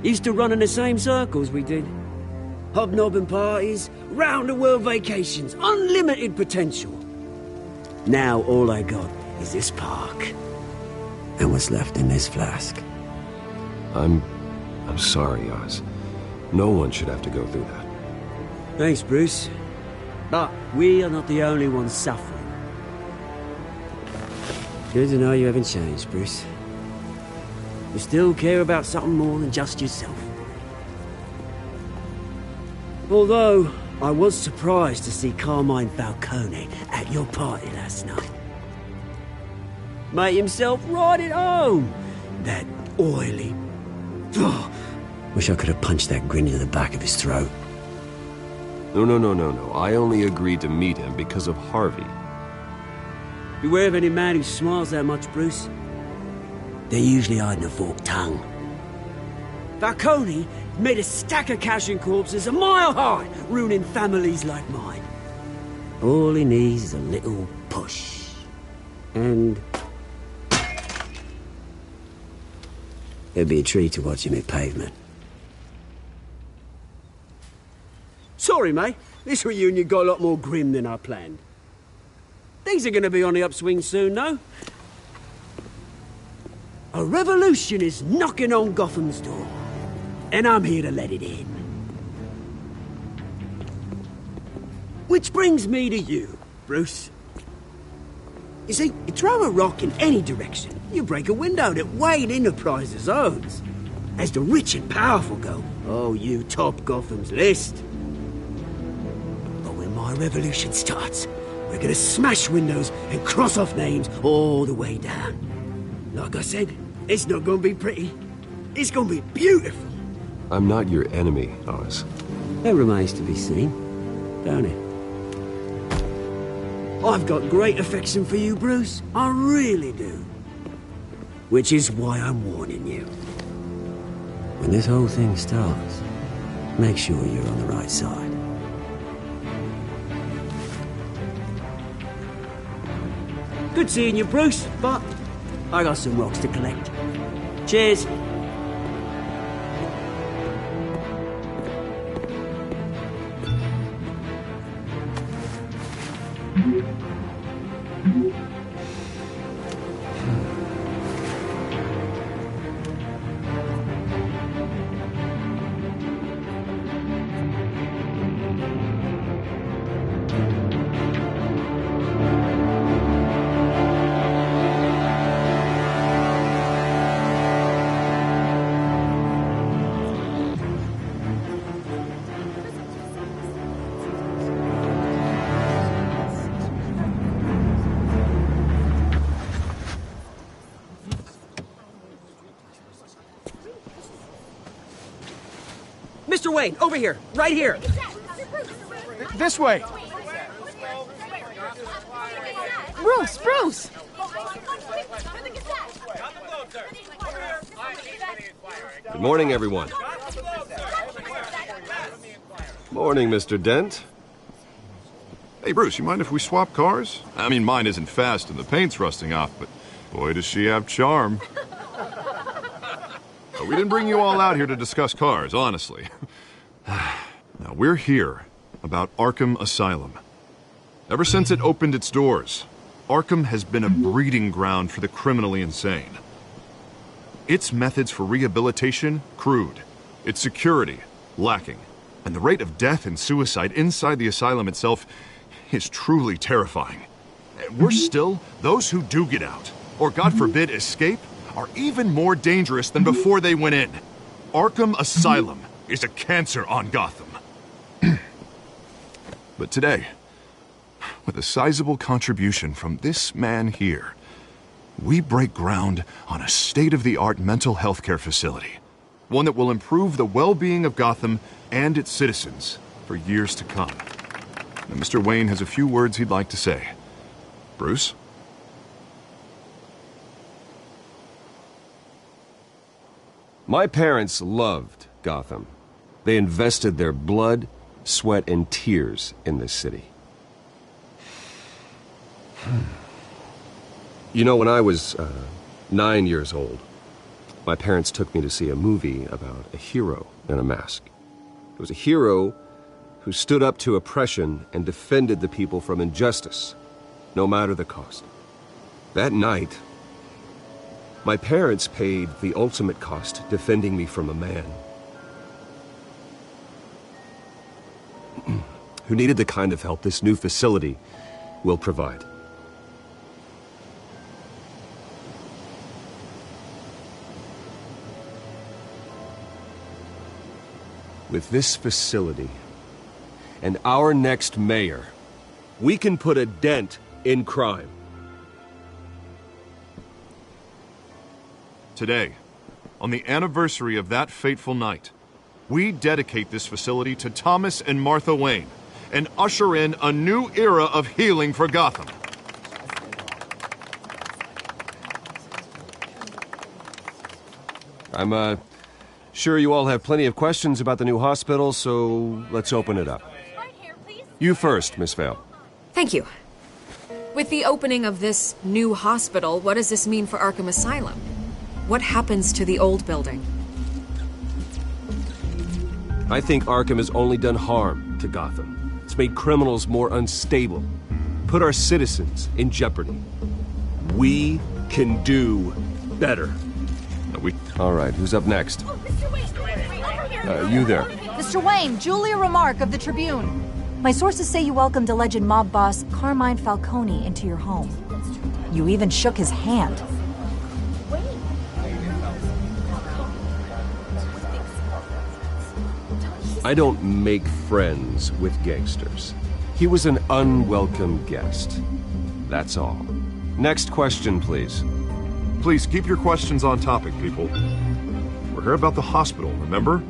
Used to run in the same circles we did. Hobnobbing parties, round-the-world vacations, unlimited potential. Now all I got is this park. And what's left in this flask. I'm sorry, Oz. No one should have to go through that. Thanks, Bruce. But we are not the only ones suffering. Good to know you haven't changed, Bruce. You still care about something more than just yourself. Although, I was surprised to see Carmine Falcone at your party last night. Made himself right at home. That oily... Oh, wish I could have punched that grin into the back of his throat. No. I only agreed to meet him because of Harvey. Beware of any man who smiles that much, Bruce. They're usually hiding a forked tongue. Falcone made a stack of cash and corpses a mile high, ruining families like mine. All he needs is a little push. And... it'd be a treat to watch him hit pavement. Sorry, mate. This reunion got a lot more grim than I planned. Things are gonna be on the upswing soon, though. A revolution is knocking on Gotham's door. And I'm here to let it in. Which brings me to you, Bruce. You see, you throw a rock in any direction, you break a window that Wayne Enterprises owns. As the rich and powerful go, oh, you top Gotham's list. But when my revolution starts, we're gonna smash windows and cross off names all the way down. Like I said, it's not gonna be pretty. It's gonna be beautiful. I'm not your enemy, Oz. That remains to be seen, don't it? I've got great affection for you, Bruce. I really do. Which is why I'm warning you. When this whole thing starts, make sure you're on the right side. Good seeing you, Bruce, but I got some rocks to collect. Cheers. Mr. Wayne, over here. Right here. This way. Bruce! Good morning, everyone. Morning, Mr. Dent. Hey, Bruce, you mind if we swap cars? I mean, mine isn't fast and the paint's rusting off, but boy, does she have charm. But we didn't bring you all out here to discuss cars, honestly. Now, we're here about Arkham Asylum. Ever since it opened its doors, Arkham has been a breeding ground for the criminally insane. Its methods for rehabilitation, crude. Its security, lacking. And the rate of death and suicide inside the asylum itself is truly terrifying. Worse still, those who do get out, or God forbid escape, are even more dangerous than before they went in. Arkham Asylum is a cancer on Gotham. But today, with a sizable contribution from this man here, we break ground on a state-of-the-art mental health care facility. One that will improve the well-being of Gotham and its citizens for years to come. Now, Mr. Wayne has a few words he'd like to say. Bruce? My parents loved Gotham. They invested their blood, sweat, and tears in this city. You know, when I was 9 years old, My parents took me to see a movie about a hero in a mask. It was a hero who stood up to oppression and defended the people from injustice, no matter the cost. That night, my parents paid the ultimate cost defending me from a man who needed the kind of help this new facility will provide. With this facility and our next mayor, we can put a dent in crime. Today, on the anniversary of that fateful night, we dedicate this facility to Thomas and Martha Wayne and usher in a new era of healing for Gotham. I'm, sure you all have plenty of questions about the new hospital, so let's open it up. You first, Miss Vale. Thank you. With the opening of this new hospital, what does this mean for Arkham Asylum? What happens to the old building? I think Arkham has only done harm to Gotham. It's made criminals more unstable, put our citizens in jeopardy. We can do better. All right, who's up next? You there. Mr. Wayne, Julia Remark of the Tribune. My sources say you welcomed alleged mob boss Carmine Falcone into your home. You even shook his hand. I don't make friends with gangsters. He was an unwelcome guest. That's all. Next question, please. Please keep your questions on topic, people. We're here about the hospital, remember?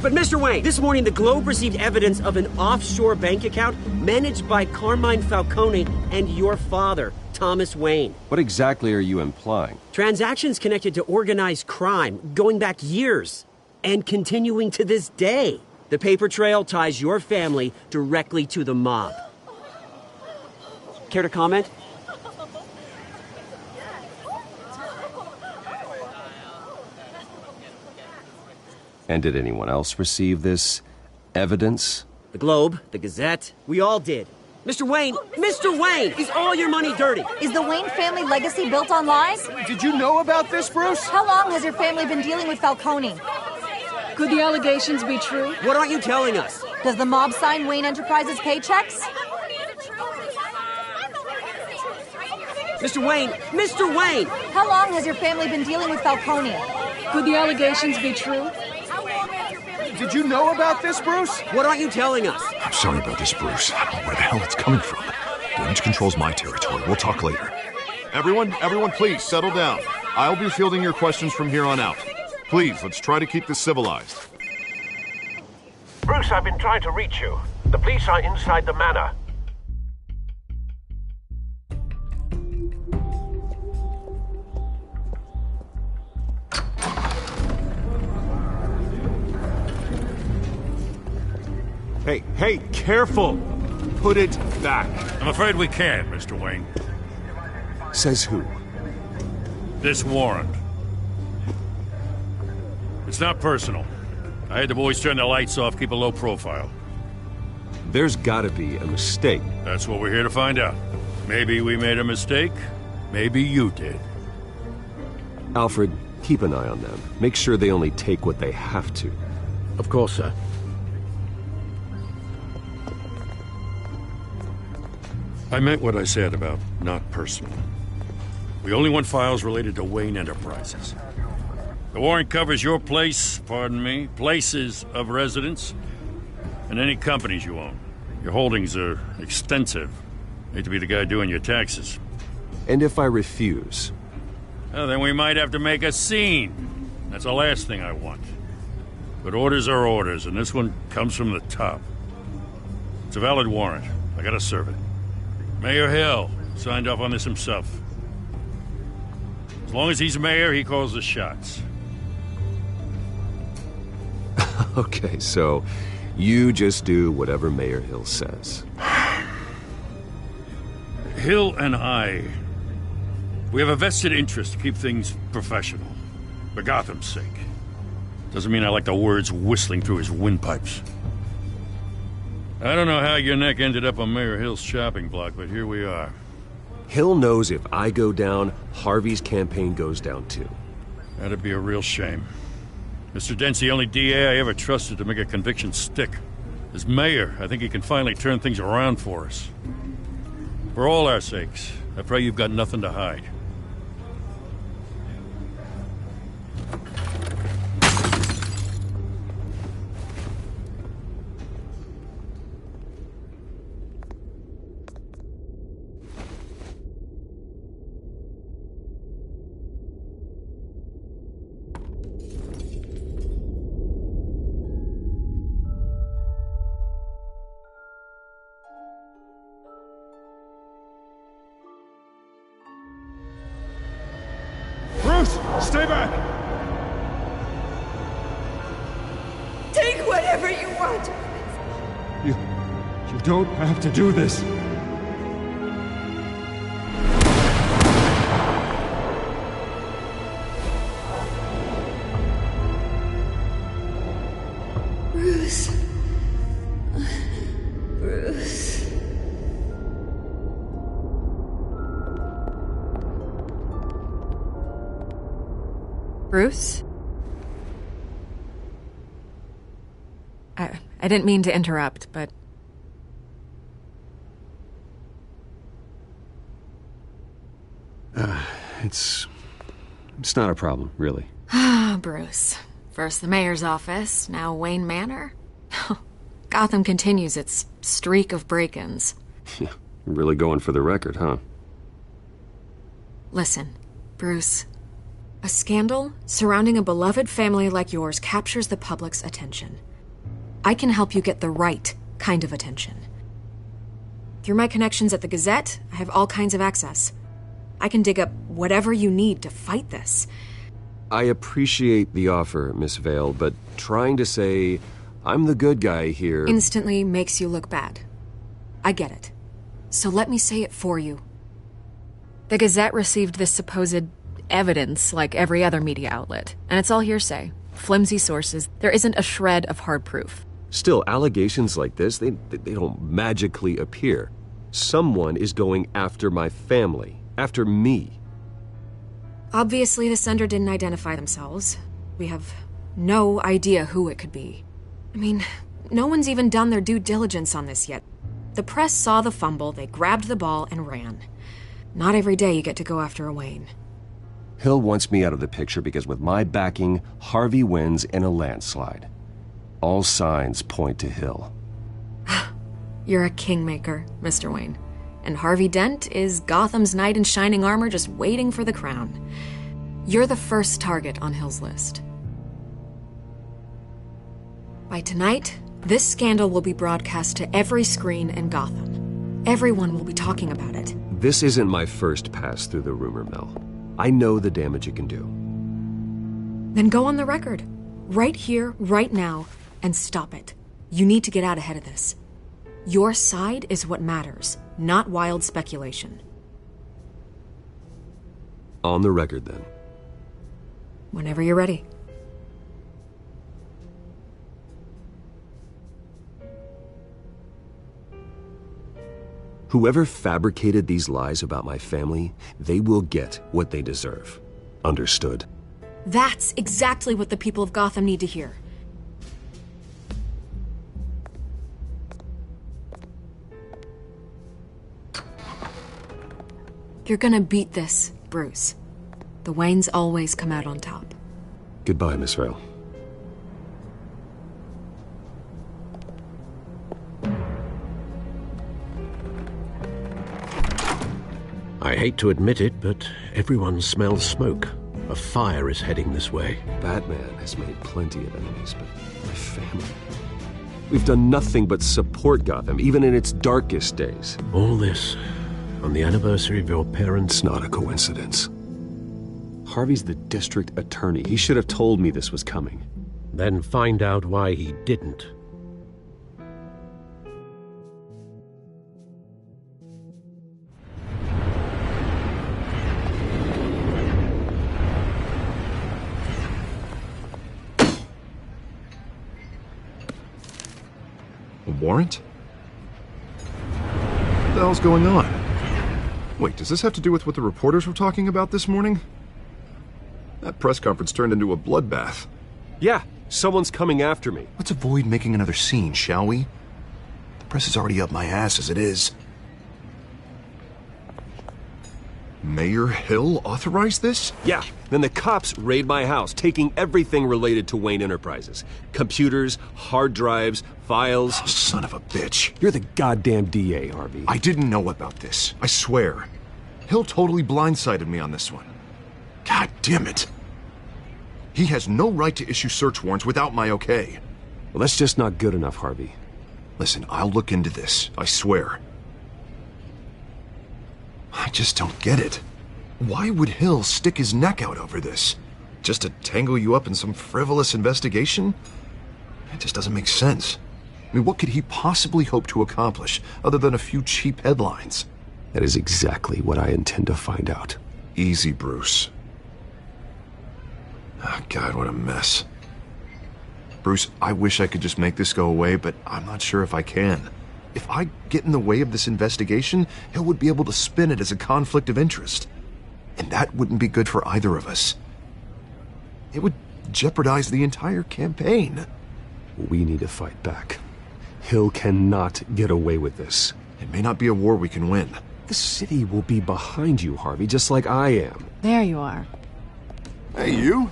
But Mr. Wayne, this morning the Globe received evidence of an offshore bank account managed by Carmine Falcone and your father, Thomas Wayne. What exactly are you implying? Transactions connected to organized crime going back years and continuing to this day. The paper trail ties your family directly to the mob. Care to comment? And did anyone else receive this evidence? The Globe, the Gazette, we all did. Mr. Wayne, Mr. Wayne, is all your money dirty? Is the Wayne family legacy built on lies? Did you know about this, Bruce? How long has your family been dealing with Falcone? Could the allegations be true? What aren't you telling us? Does the mob sign Wayne Enterprises paychecks? Mr. Wayne, Mr. Wayne! How long has your family been dealing with Falcone? Could the allegations be true? Did you know about this, Bruce? What aren't you telling us? I'm sorry about this, Bruce. I don't know where the hell it's coming from. Damage control's my territory. We'll talk later. Everyone, please, settle down. I'll be fielding your questions from here on out. Please, let's try to keep this civilized. Bruce, I've been trying to reach you. The police are inside the manor. Hey, careful! Put it back. I'm afraid we can't, Mr. Wayne. Says who? This warrant. It's not personal. I had the boys turn the lights off, keep a low profile. There's gotta be a mistake. That's what we're here to find out. Maybe we made a mistake. Maybe you did. Alfred, keep an eye on them. Make sure they only take what they have to. Of course, sir. I meant what I said about not personal. We only want files related to Wayne Enterprises. The warrant covers your place, pardon me, places of residence, and any companies you own. Your holdings are extensive. Hate to be the guy doing your taxes. And if I refuse? Well, then we might have to make a scene. That's the last thing I want. But orders are orders, and this one comes from the top. It's a valid warrant. I gotta serve it. Mayor Hill signed off on this himself. As long as he's mayor, he calls the shots. Okay, so you just do whatever Mayor Hill says. Hill and I We have a vested interest to keep things professional. For Gotham's sake. Doesn't mean I like the words whistling through his windpipes. I don't know how your neck ended up on Mayor Hill's shopping block, but here we are. Hill knows if I go down, Harvey's campaign goes down too. That'd be a real shame. Mr. Dent's the only DA I ever trusted to make a conviction stick. As mayor, I think he can finally turn things around for us. For all our sakes, I pray you've got nothing to hide. Stay back! Take whatever you want! You don't have to do this. Bruce. Bruce. Bruce? I didn't mean to interrupt, but... It's not a problem, really. Ah, Bruce. First the mayor's office, now Wayne Manor. Gotham continues its streak of break-ins. You're really going for the record, huh? Listen, Bruce. A scandal surrounding a beloved family like yours captures the public's attention. I can help you get the right kind of attention. Through my connections at the Gazette, I have all kinds of access. I can dig up whatever you need to fight this. I appreciate the offer, Miss Vale, but trying to say I'm the good guy here... instantly makes you look bad. I get it. So let me say it for you. The Gazette received this supposed evidence like every other media outlet, and it's all hearsay. Flimsy sources. There isn't a shred of hard proof. Still, allegations like this, they don't magically appear. Someone is going after my family, after me. Obviously, the sender didn't identify themselves. We have no idea who it could be. I mean, no one's even done their due diligence on this yet. The press saw the fumble, they grabbed the ball and ran. Not every day you get to go after a Wayne. Hill wants me out of the picture because with my backing, Harvey wins in a landslide. All signs point to Hill. You're a kingmaker, Mr. Wayne. And Harvey Dent is Gotham's knight in shining armor just waiting for the crown. You're the first target on Hill's list. By tonight, this scandal will be broadcast to every screen in Gotham. Everyone will be talking about it. This isn't my first pass through the rumor mill. I know the damage it can do. Then go on the record. Right here, right now, and stop it. You need to get out ahead of this. Your side is what matters, not wild speculation. On the record, then. Whenever you're ready. Whoever fabricated these lies about my family, they will get what they deserve. Understood? That's exactly what the people of Gotham need to hear. You're gonna beat this, Bruce. The Waynes always come out on top. Goodbye, Miss Vale. I hate to admit it, but everyone smells smoke. A fire is heading this way. Batman has made plenty of enemies, but my family... We've done nothing but support Gotham, even in its darkest days. All this on the anniversary of your parents' It's not a coincidence. Harvey's the district attorney. He should have told me this was coming. Then find out why he didn't. warrant? What the hell's going on? Wait, does this have to do with what the reporters were talking about this morning? That press conference turned into a bloodbath. Yeah, someone's coming after me. Let's avoid making another scene, shall we? The press is already up my ass as it is. Mayor Hill authorized this? Yeah, then the cops raid my house, taking everything related to Wayne Enterprises. Computers, hard drives, files. Oh, son of a bitch. You're the goddamn DA, Harvey. I didn't know about this. I swear. Hill totally blindsided me on this one. God damn it. He has no right to issue search warrants without my okay. Well, that's just not good enough, Harvey. Listen, I'll look into this. I swear. I just don't get it. Why would Hill stick his neck out over this? Just to tangle you up in some frivolous investigation? It just doesn't make sense. I mean, what could he possibly hope to accomplish other than a few cheap headlines? That is exactly what I intend to find out. Easy, Bruce. Oh, God, what a mess. Bruce, I wish I could just make this go away, but I'm not sure if I can. If I get in the way of this investigation, Hill would be able to spin it as a conflict of interest. And that wouldn't be good for either of us. It would jeopardize the entire campaign. We need to fight back. Hill cannot get away with this. It may not be a war we can win. The city will be behind you, Harvey, just like I am. There you are. Hey, you?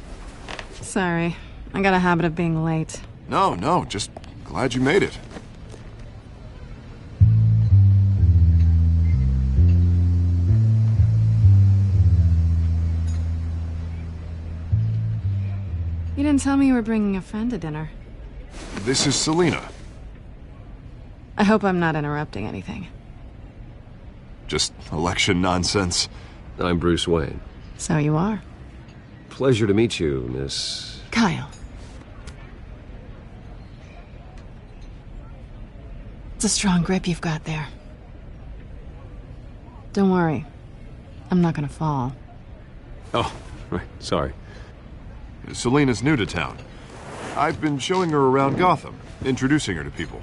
Sorry. I got a habit of being late. No, just glad you made it. You didn't tell me you were bringing a friend to dinner. This is Selina. I hope I'm not interrupting anything. Just election nonsense. I'm Bruce Wayne. So you are. Pleasure to meet you, Miss... Kyle. It's a strong grip you've got there. Don't worry. I'm not gonna fall. Oh, right. Sorry. Selina's new to town. I've been showing her around Gotham, introducing her to people.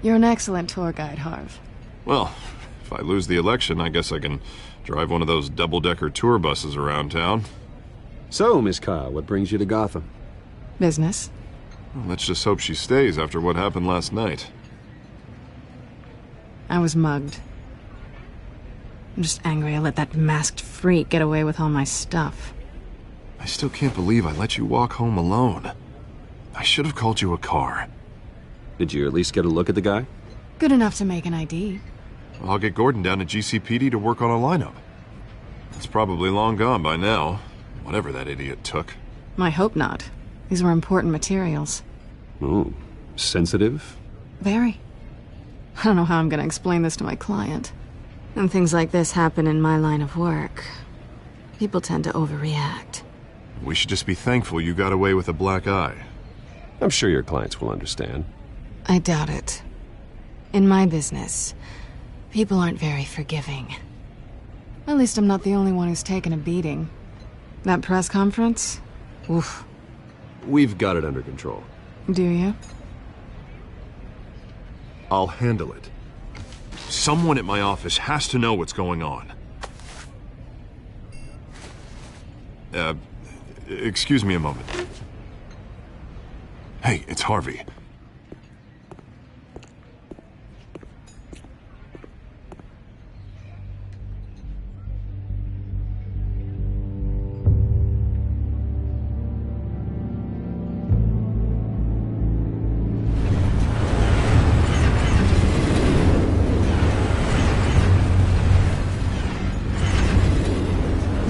You're an excellent tour guide, Harv. Well, if I lose the election, I guess I can drive one of those double-decker tour buses around town. So, Miss Kyle, what brings you to Gotham? Business. Well, let's just hope she stays after what happened last night. I was mugged. I'm just angry I let that masked freak get away with all my stuff. I still can't believe I let you walk home alone. I should have called you a car. Did you at least get a look at the guy? Good enough to make an ID. I'll get Gordon down to GCPD to work on a lineup. It's probably long gone by now, whatever that idiot took. I hope not. These were important materials. Ooh, sensitive? Very. I don't know how I'm gonna explain this to my client. And things like this happen in my line of work. People tend to overreact. We should just be thankful you got away with a black eye. I'm sure your clients will understand. I doubt it. In my business, people aren't very forgiving. At least I'm not the only one who's taken a beating. That press conference? Oof. We've got it under control. Do you? I'll handle it. Someone at my office has to know what's going on. Excuse me a moment. Hey, it's Harvey.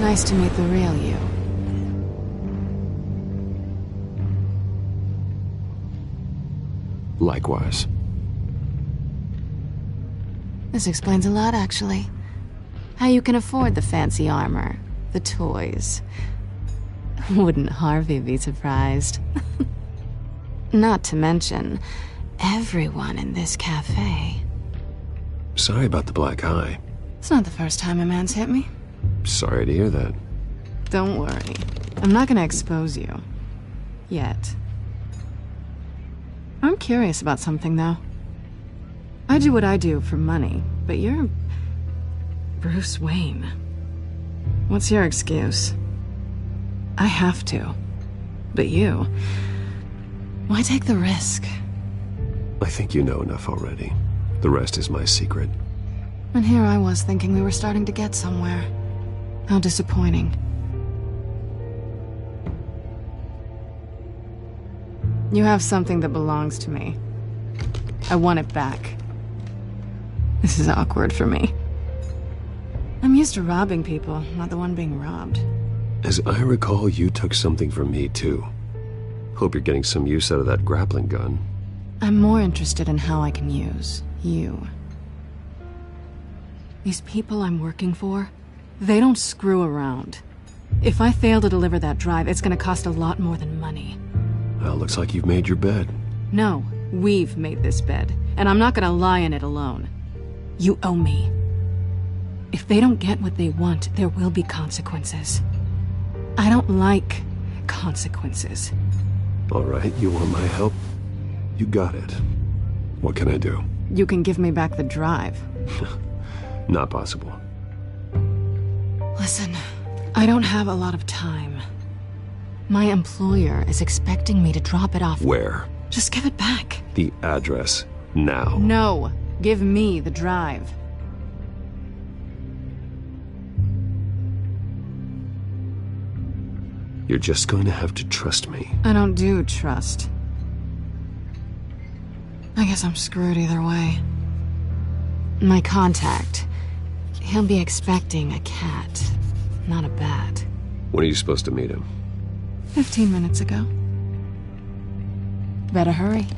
Nice to meet the real you. Likewise. This explains a lot, actually. How you can afford the fancy armor, the toys. Wouldn't Harvey be surprised? Not to mention, everyone in this cafe. Sorry about the black eye. It's not the first time a man's hit me. Sorry to hear that. Don't worry. I'm not gonna expose you. Yet. I'm curious about something, though. I do what I do for money, but you're Bruce Wayne. What's your excuse? I have to. But you... why take the risk? I think you know enough already. The rest is my secret. And here I was thinking we were starting to get somewhere. How disappointing. You have something that belongs to me. I want it back. This is awkward for me. I'm used to robbing people, not the one being robbed. As I recall, you took something from me, too. Hope you're getting some use out of that grappling gun. I'm more interested in how I can use you. These people I'm working for, they don't screw around. If I fail to deliver that drive, it's gonna cost a lot more than money. Well, looks like you've made your bed. No, we've made this bed, and I'm not gonna lie in it alone. You owe me. If they don't get what they want, there will be consequences. I don't like consequences. All right, you want my help? You got it. What can I do? You can give me back the drive. Not possible. Listen, I don't have a lot of time. My employer is expecting me to drop it off. Where? Just give it back. The address, now. No, give me the drive. You're just going to have to trust me. I don't do trust. I guess I'm screwed either way. My contact, he'll be expecting a cat, not a bat. When are you supposed to meet him? 15 minutes ago. Better hurry.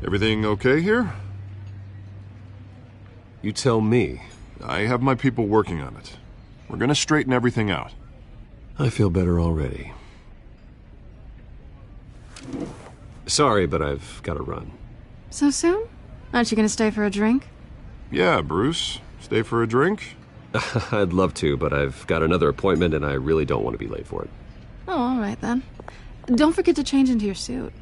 Everything okay here? You tell me. I have my people working on it. We're gonna straighten everything out. I feel better already. Sorry, but I've got to run. So soon? Aren't you gonna stay for a drink? Yeah, Bruce. Stay for a drink? I'd love to, but I've got another appointment and I really don't want to be late for it. Oh, all right then. Don't forget to change into your suit.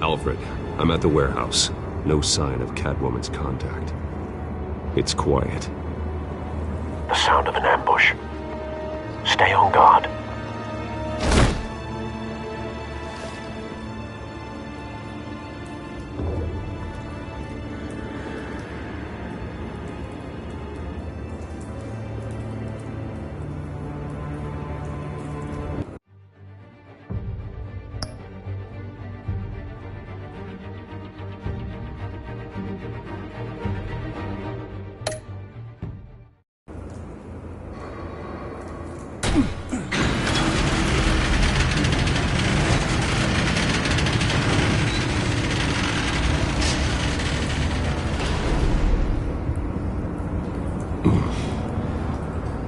Alfred, I'm at the warehouse. No sign of Catwoman's contact. It's quiet. The sound of an ambush. Stay on guard.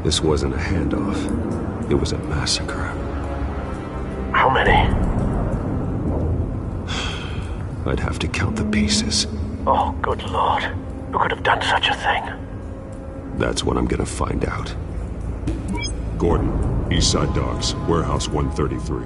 This wasn't a handoff. It was a massacre. How many? I'd have to count the pieces. Oh, good Lord. Who could have done such a thing? That's what I'm gonna find out. Gordon, Eastside Docks, Warehouse 133.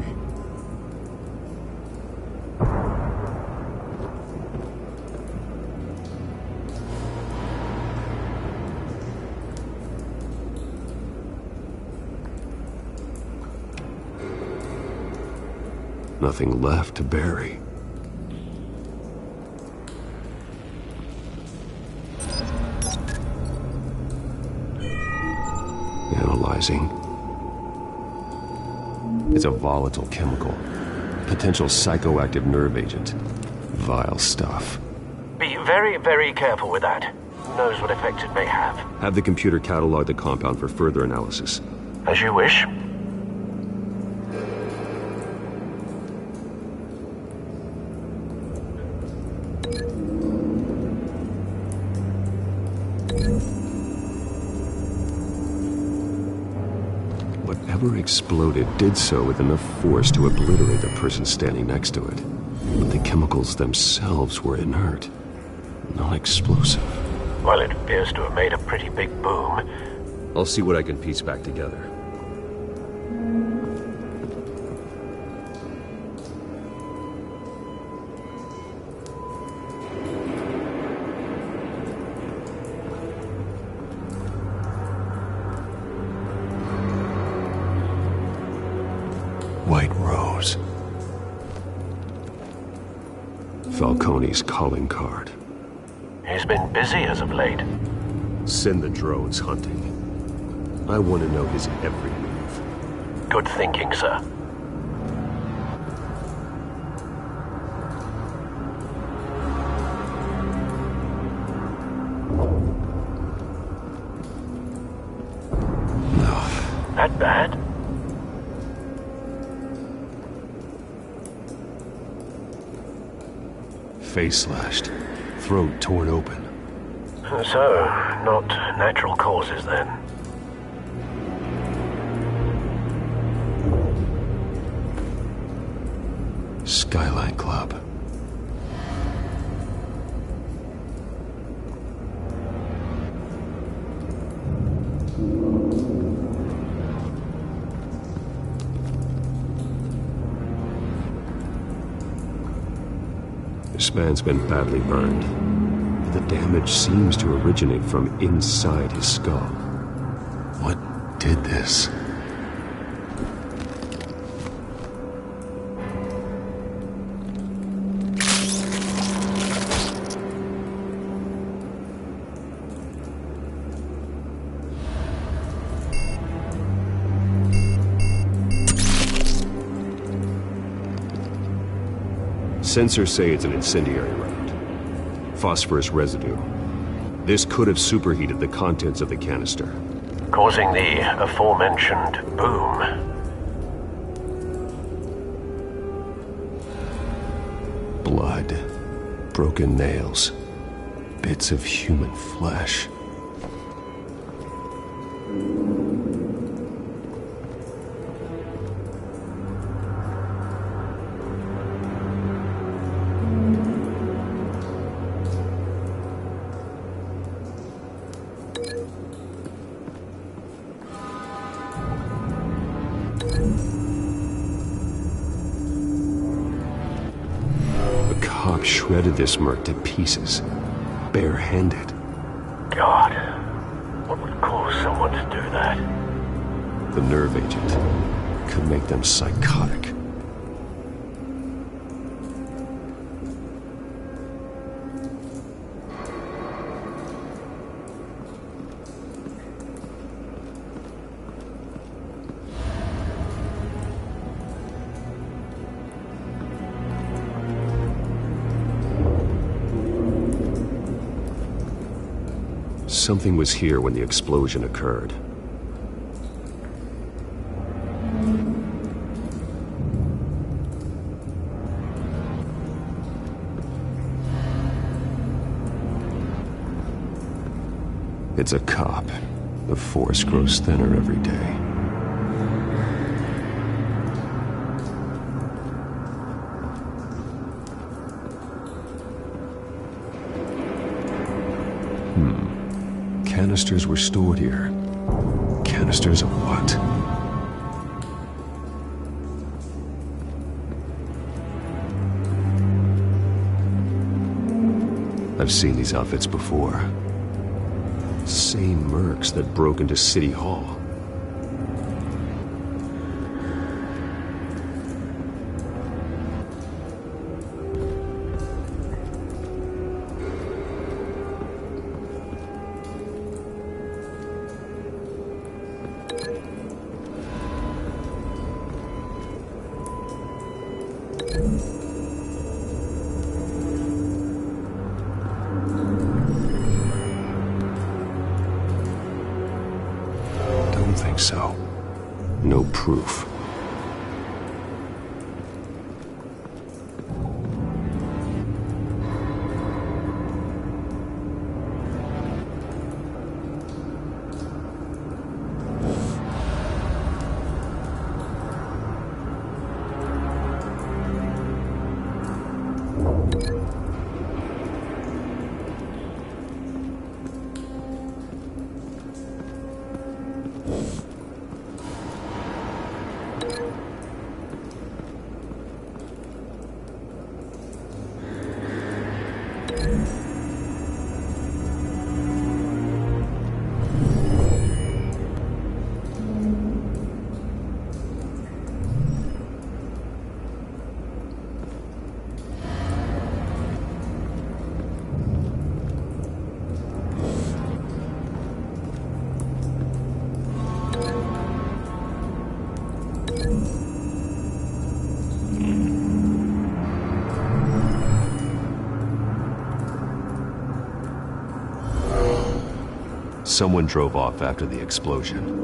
Nothing left to bury. Analyzing. It's a volatile chemical. Potential psychoactive nerve agent. Vile stuff. Be very, very careful with that. Who knows what effect it may have. Have the computer catalog the compound for further analysis. As you wish. whatever exploded did so with enough force to obliterate the person standing next to it. But the chemicals themselves were inert, not explosive. Well, it appears to have made a pretty big boom. I'll see what I can piece back together. White Rose. Falcone's calling card. He's been busy as of late. Send the drones hunting. I want to know his every move. Good thinking, sir. No. That bad? Face slashed. Throat torn open. So, not natural causes then. Skyline Club. This man's been badly burned. The damage seems to originate from inside his skull. What did this? Sensors say it's an incendiary round. Phosphorus residue. This could have superheated the contents of the canister, causing the aforementioned boom. Blood, broken nails, bits of human flesh. Shredded this merc to pieces, bare-handed. God, what would cause someone to do that? The nerve agent could make them psychotic. Something was here when the explosion occurred. It's a cop. The force grows thinner every day. Canisters were stored here. Canisters of what? I've seen these outfits before. Same mercs that broke into City Hall. So, no proof. Someone drove off after the explosion.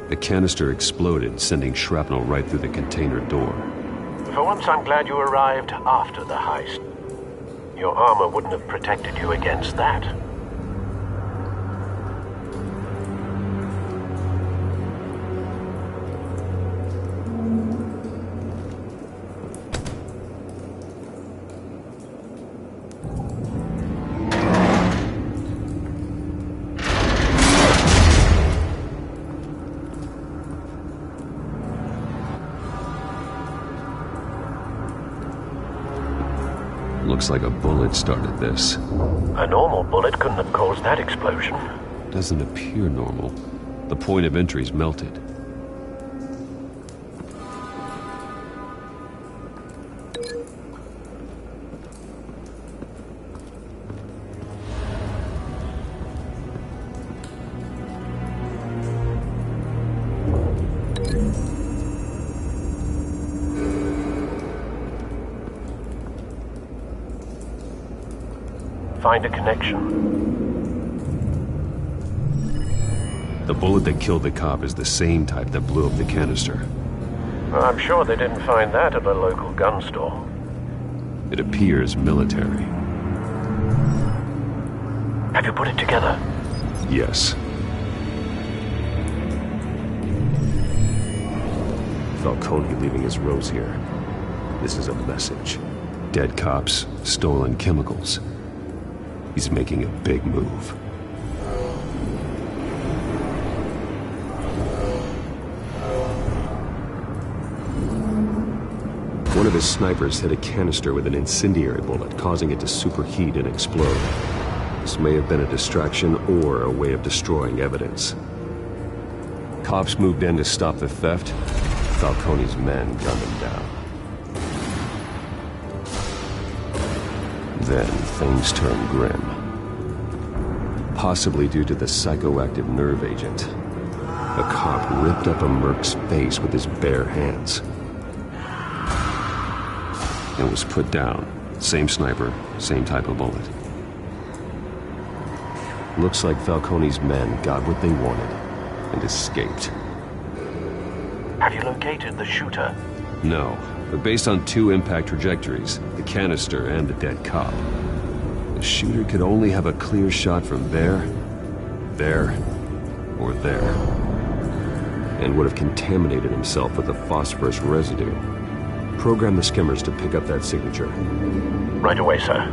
The canister exploded, sending shrapnel right through the container door. For once, I'm glad you arrived after the heist. Your armor wouldn't have protected you against that. Looks like a bullet started this. A normal bullet couldn't have caused that explosion. Doesn't appear normal. The point of entry's melted. Find a connection. The bullet that killed the cop is the same type that blew up the canister. I'm sure they didn't find that at a local gun store. It appears military. Have you put it together? Yes. Falcone leaving his rose here. This is a message. Dead cops, stolen chemicals. He's making a big move. One of his snipers hit a canister with an incendiary bullet, causing it to superheat and explode. This may have been a distraction or a way of destroying evidence. Cops moved in to stop the theft. Falcone's men gunned him down. Then things turned grim. Possibly due to the psychoactive nerve agent. A cop ripped up a merc's face with his bare hands. And was put down. Same sniper, same type of bullet. Looks like Falcone's men got what they wanted and escaped. Have you located the shooter? No, but based on two impact trajectories, the canister and the dead cop, the shooter could only have a clear shot from there, or there, and would have contaminated himself with the phosphorus residue. Program the skimmers to pick up that signature. Right away, sir.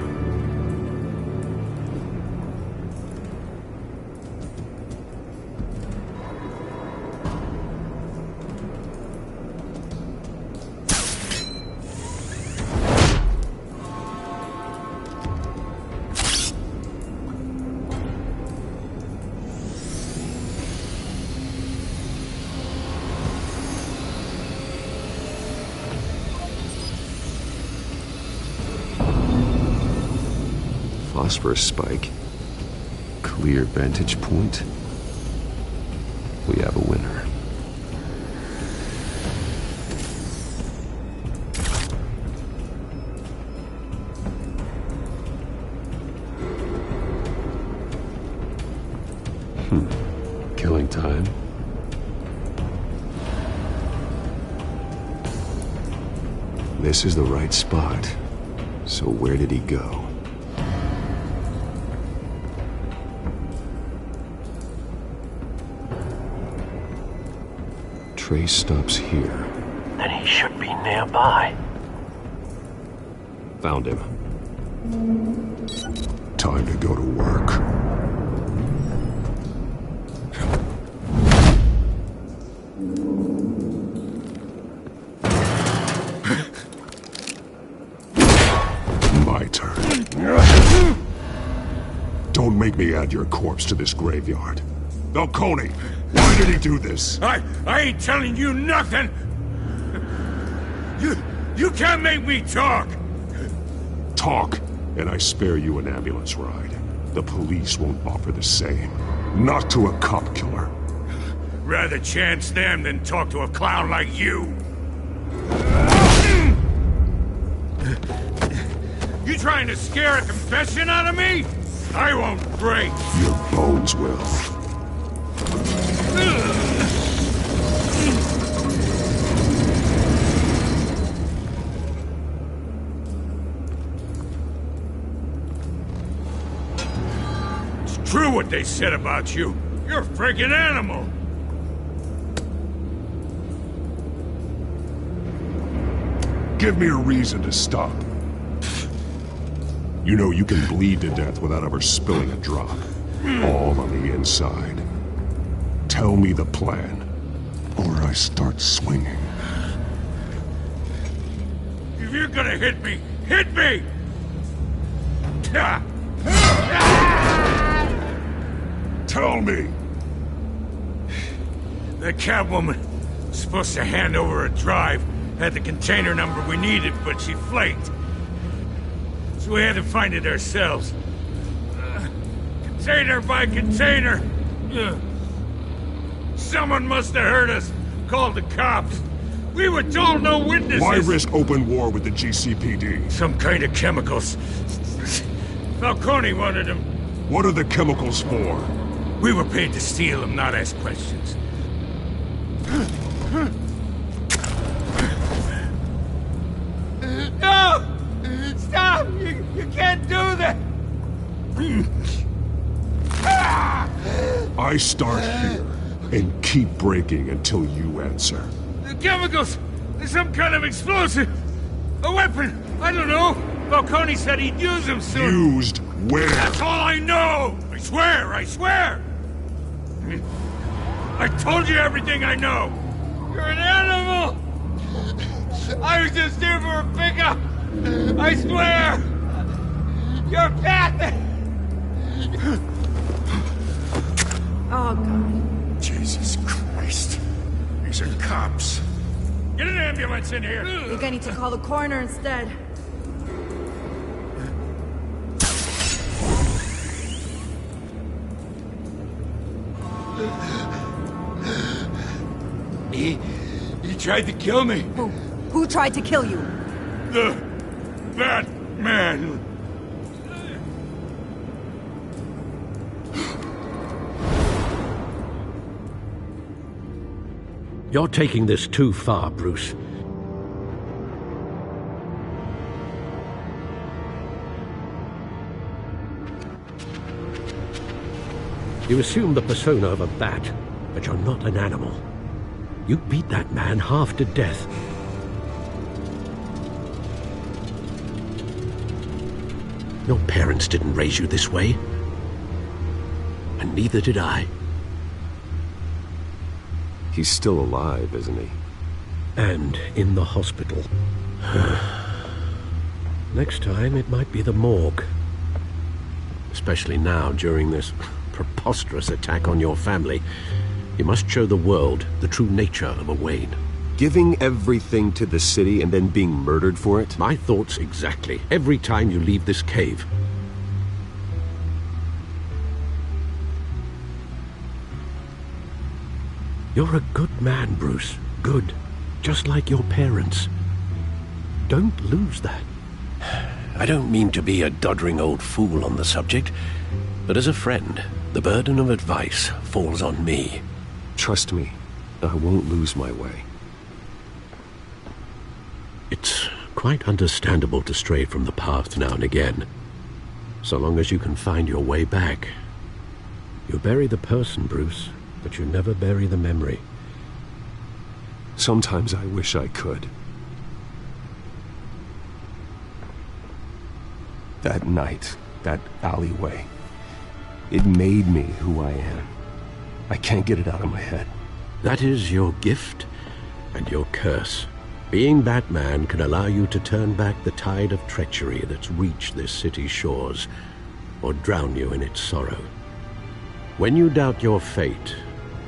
Phosphorus spike. Clear vantage point. We have a winner. Killing time. This is the right spot. So where did he go? Trace stops here. Then he should be nearby. Found him. Time to go to work. My turn. Don't make me add your corpse to this graveyard. Falcone, why did he do this? I ain't telling you nothing! You can't make me talk! Talk, and I spare you an ambulance ride. The police won't offer the same. Not to a cop killer. Rather chance them than talk to a clown like you. You trying to scare a confession out of me? I won't break. Your bones will. It's true what they said about you. You're a friggin' animal. Give me a reason to stop. You know you can bleed to death without ever spilling a drop. All on the inside. Tell me the plan, or I start swinging. If you're gonna hit me, hit me! Tell me! The Catwoman was supposed to hand over a drive, had the container number we needed, but she flaked. So we had to find it ourselves. Container by container! Someone must have heard us, called the cops. We were told no witnesses. Why risk open war with the GCPD? Some kind of chemicals. Falcone wanted them. What are the chemicals for? We were paid to steal them, not ask questions. No! Stop! You can't do that! I start here and keep breaking until you answer. The chemicals! There's some kind of explosive! A weapon! I don't know! Falcone said he'd use them soon! Used where? That's all I know! I swear! I swear! I told you everything I know! You're an animal! I was just here for a pickup! I swear! You're pathetic! Oh, God. Jesus Christ. These are cops. Get an ambulance in here! I think I need to call the coroner instead. He tried to kill me. Who tried to kill you? That man. You're taking this too far, Bruce. You assume the persona of a bat, but you're not an animal. You beat that man half to death. Your parents didn't raise you this way. And neither did I. He's still alive, isn't he? And in the hospital. Next time, it might be the morgue. Especially now, during this preposterous attack on your family. You must show the world the true nature of a Wayne. Giving everything to the city and then being murdered for it? My thoughts exactly. Every time you leave this cave. You're a good man, Bruce. Good. Just like your parents. Don't lose that. I don't mean to be a doddering old fool on the subject, but as a friend, the burden of advice falls on me. Trust me, I won't lose my way. It's quite understandable to stray from the path now and again, so long as you can find your way back. You bury the person, Bruce, but you never bury the memory. Sometimes I wish I could. That night, that alleyway, it made me who I am. I can't get it out of my head. That is your gift and your curse. Being Batman can allow you to turn back the tide of treachery that's reached this city's shores, or drown you in its sorrow. When you doubt your fate,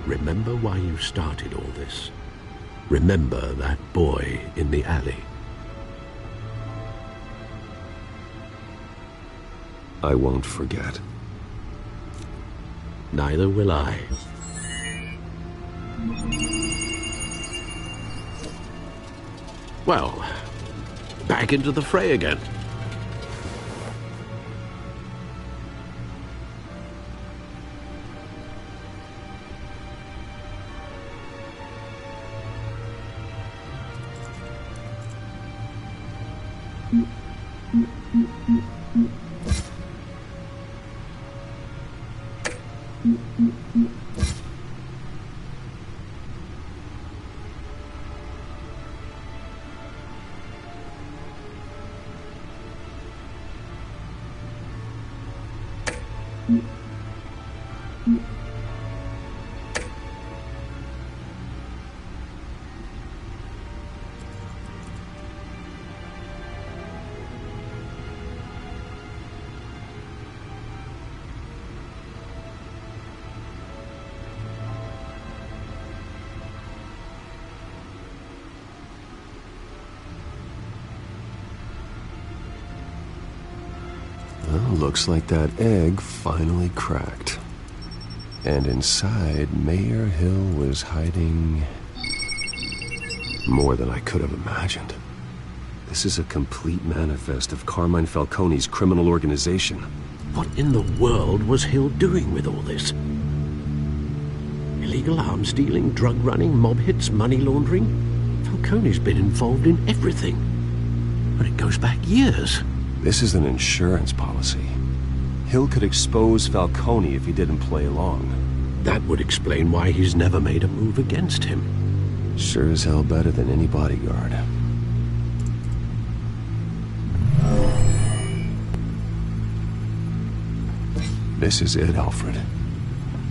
remember why you started all this. Remember that boy in the alley. I won't forget. Neither will I. Well, back into the fray again. Well, looks like that egg finally cracked. And inside, Mayor Hill was hiding more than I could have imagined. This is a complete manifest of Carmine Falcone's criminal organization. What in the world was Hill doing with all this? Illegal arms dealing, drug running, mob hits, money laundering? Falcone's been involved in everything. And it goes back years. This is an insurance policy. Hill could expose Falcone if he didn't play along. That would explain why he's never made a move against him. Sure as hell better than any bodyguard. This is it, Alfred.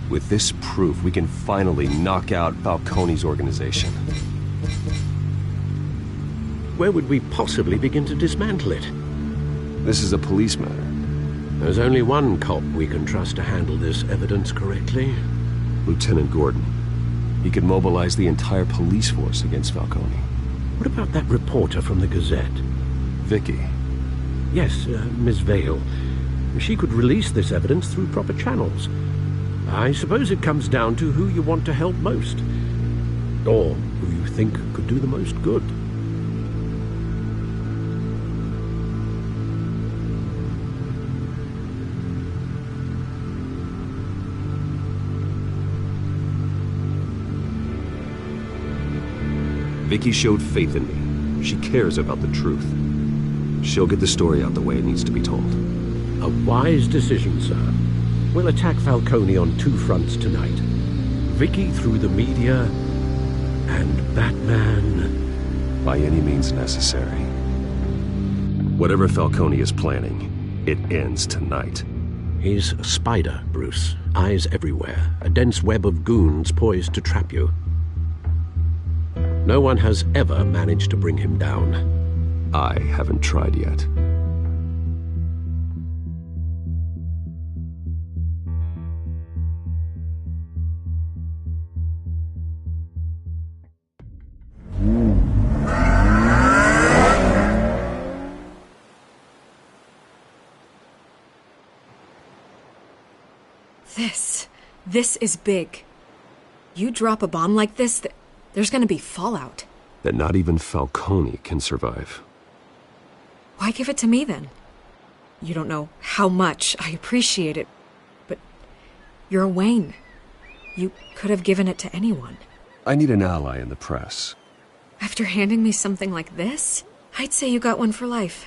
With this proof, we can finally knock out Falcone's organization. Where would we possibly begin to dismantle it? This is a police matter. There's only one cop we can trust to handle this evidence correctly. Lieutenant Gordon. He could mobilize the entire police force against Falcone. What about that reporter from the Gazette? Vicky. Yes, Miss Vale. She could release this evidence through proper channels. I suppose it comes down to who you want to help most. Or who you think could do the most good. Vicky showed faith in me. She cares about the truth. She'll get the story out the way it needs to be told. A wise decision, sir. We'll attack Falcone on two fronts tonight. Vicky through the media, and Batman... by any means necessary. Whatever Falcone is planning, it ends tonight. He's a spider, Bruce. Eyes everywhere. A dense web of goons poised to trap you. No one has ever managed to bring him down. I haven't tried yet. This is big. You drop a bomb like this, there's gonna be fallout. That not even Falcone can survive. Why give it to me, then? You don't know how much I appreciate it, but you're Wayne. You could have given it to anyone. I need an ally in the press. After handing me something like this? I'd say you got one for life.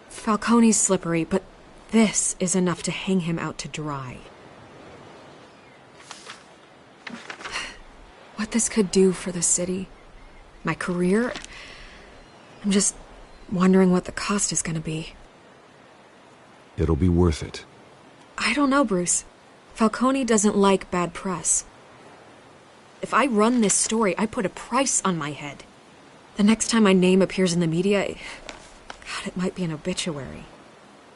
Falcone's slippery, but this is enough to hang him out to dry. What this could do for the city, my career, I'm just wondering what the cost is gonna be. It'll be worth it. I don't know, Bruce. Falcone doesn't like bad press. If I run this story, I put a price on my head. The next time my name appears in the media, God, it might be an obituary.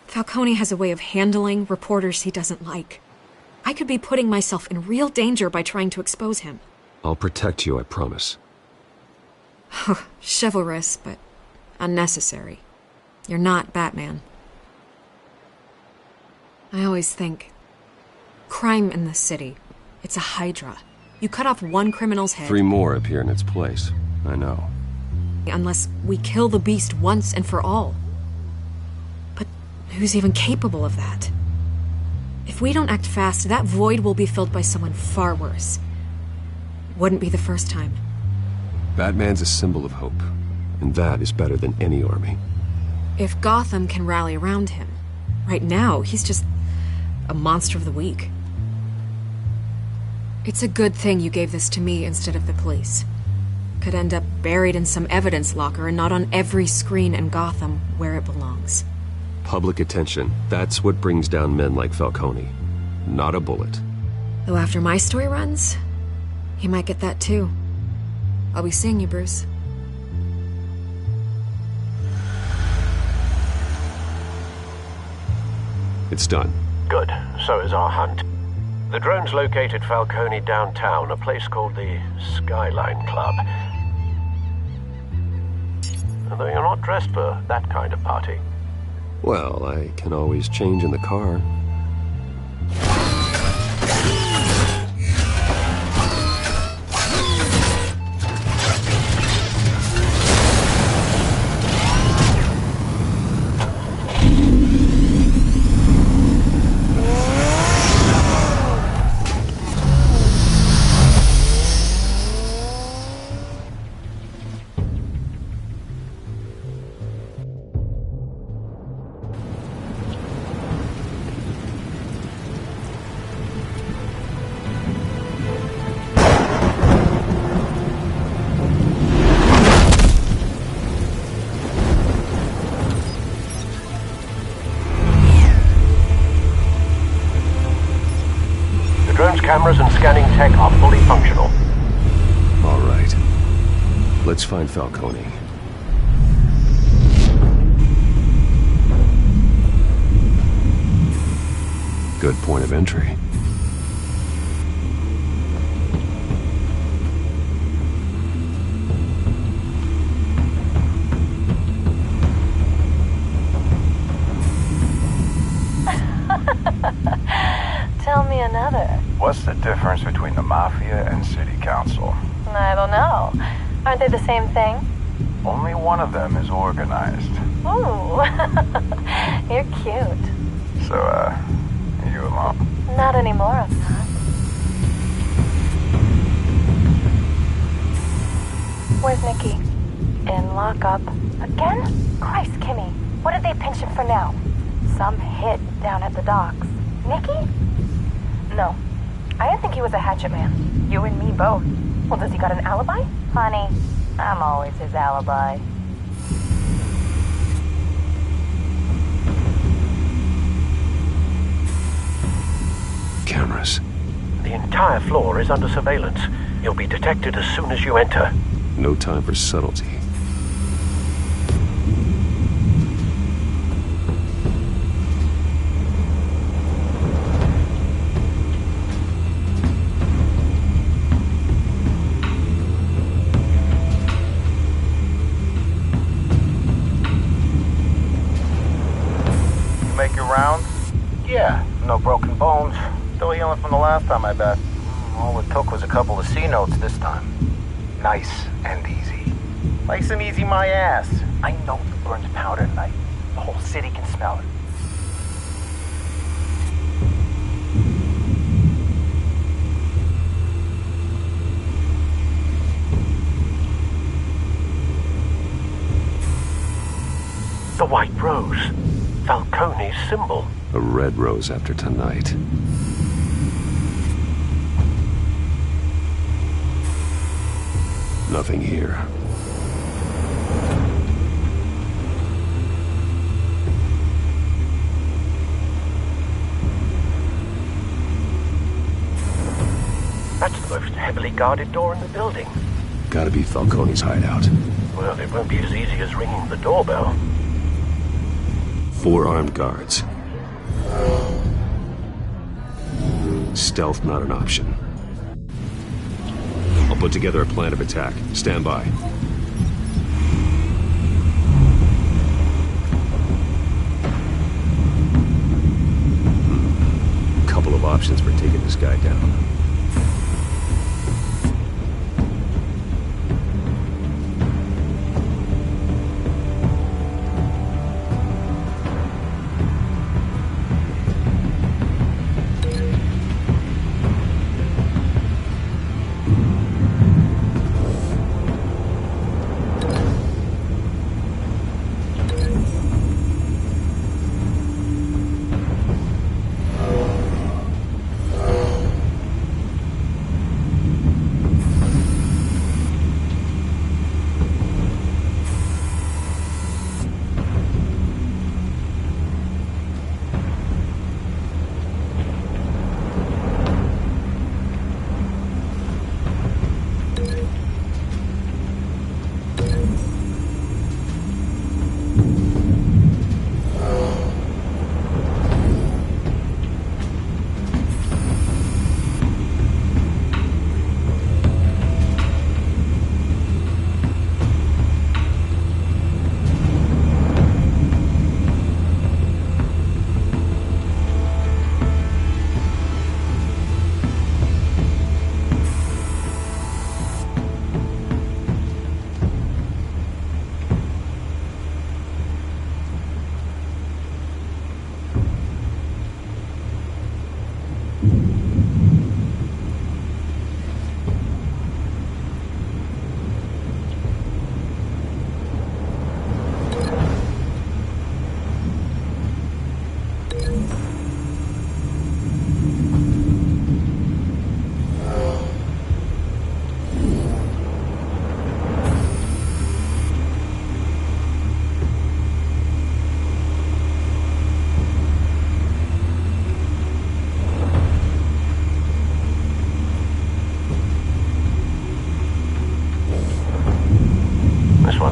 Falcone has a way of handling reporters he doesn't like. I could be putting myself in real danger by trying to expose him. I'll protect you, I promise. Chivalrous, but unnecessary. You're not Batman. I always think, crime in the city, it's a hydra. You cut off one criminal's head. 3 more appear in its place. I know. Unless we kill the beast once and for all. But who's even capable of that? If we don't act fast, that void will be filled by someone far worse. Wouldn't be the first time. Batman's a symbol of hope, and that is better than any army. If Gotham can rally around him, right now he's just a monster of the week. It's a good thing you gave this to me instead of the police. Could end up buried in some evidence locker and not on every screen in Gotham where it belongs. Public attention, that's what brings down men like Falcone. Not a bullet. Though after my story runs, he might get that too. I'll be seeing you, Bruce. It's done. Good. So is our hunt. The drones located Falcone downtown, a place called the Skyline Club. Although you're not dressed for that kind of party. Well, I can always change in the car. Cameras and scanning tech are fully functional. All right. Let's find Falcone. Good point of entry. Tell me another. What's the difference between the Mafia and City Council? I don't know. Aren't they the same thing? Only one of them is organized. Ooh, you're cute. So, are you alone? Not anymore, I'm not. Where's Nicky? In lockup. Again? Christ, Kimmy. What did they pinch him for now? Some hit down at the docks. Nicky? No. I didn't think he was a hatchet man. You and me both. Well, does he got an alibi? Honey, I'm always his alibi. Cameras. The entire floor is under surveillance. You'll be detected as soon as you enter. No time for subtlety. Yeah, no broken bones. Still healing from the last time, I bet. All it took was a couple of C notes this time. Nice and easy. Nice and easy my ass. I know you burned powder tonight. The whole city can smell it. white rose. Falcone's symbol. A red rose after tonight. Nothing here. That's the most heavily guarded door in the building. Gotta be Falcone's hideout. Well, it won't be as easy as ringing the doorbell. 4 armed guards. Stealth not an option. I'll put together a plan of attack. Stand by. Couple of options for taking this guy down.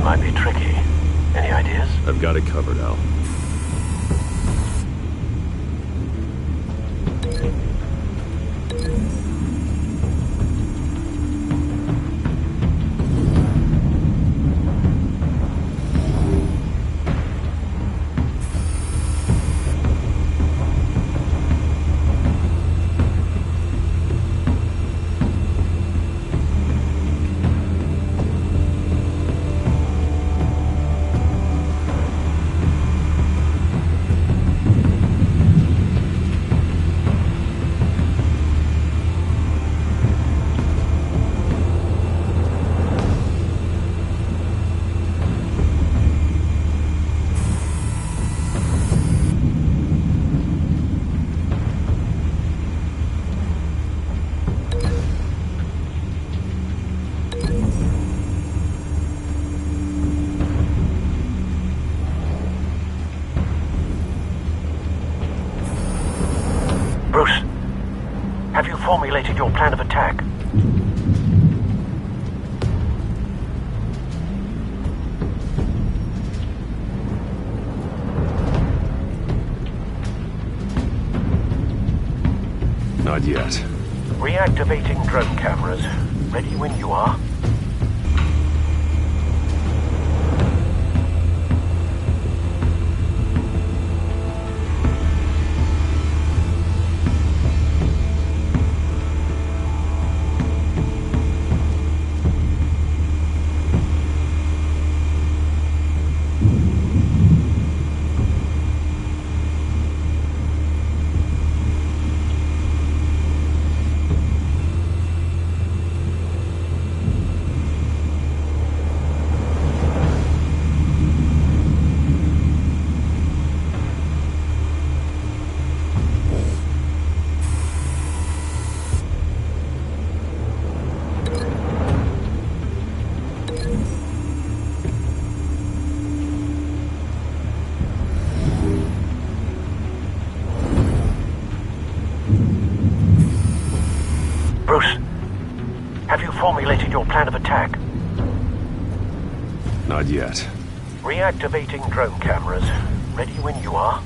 Might be tricky. Any ideas? I've got it covered, Al. Bruce, have you formulated your plan of attack? Not yet. Reactivating drone cameras. Ready when you are. Not yet. Reactivating drone cameras. Ready when you are.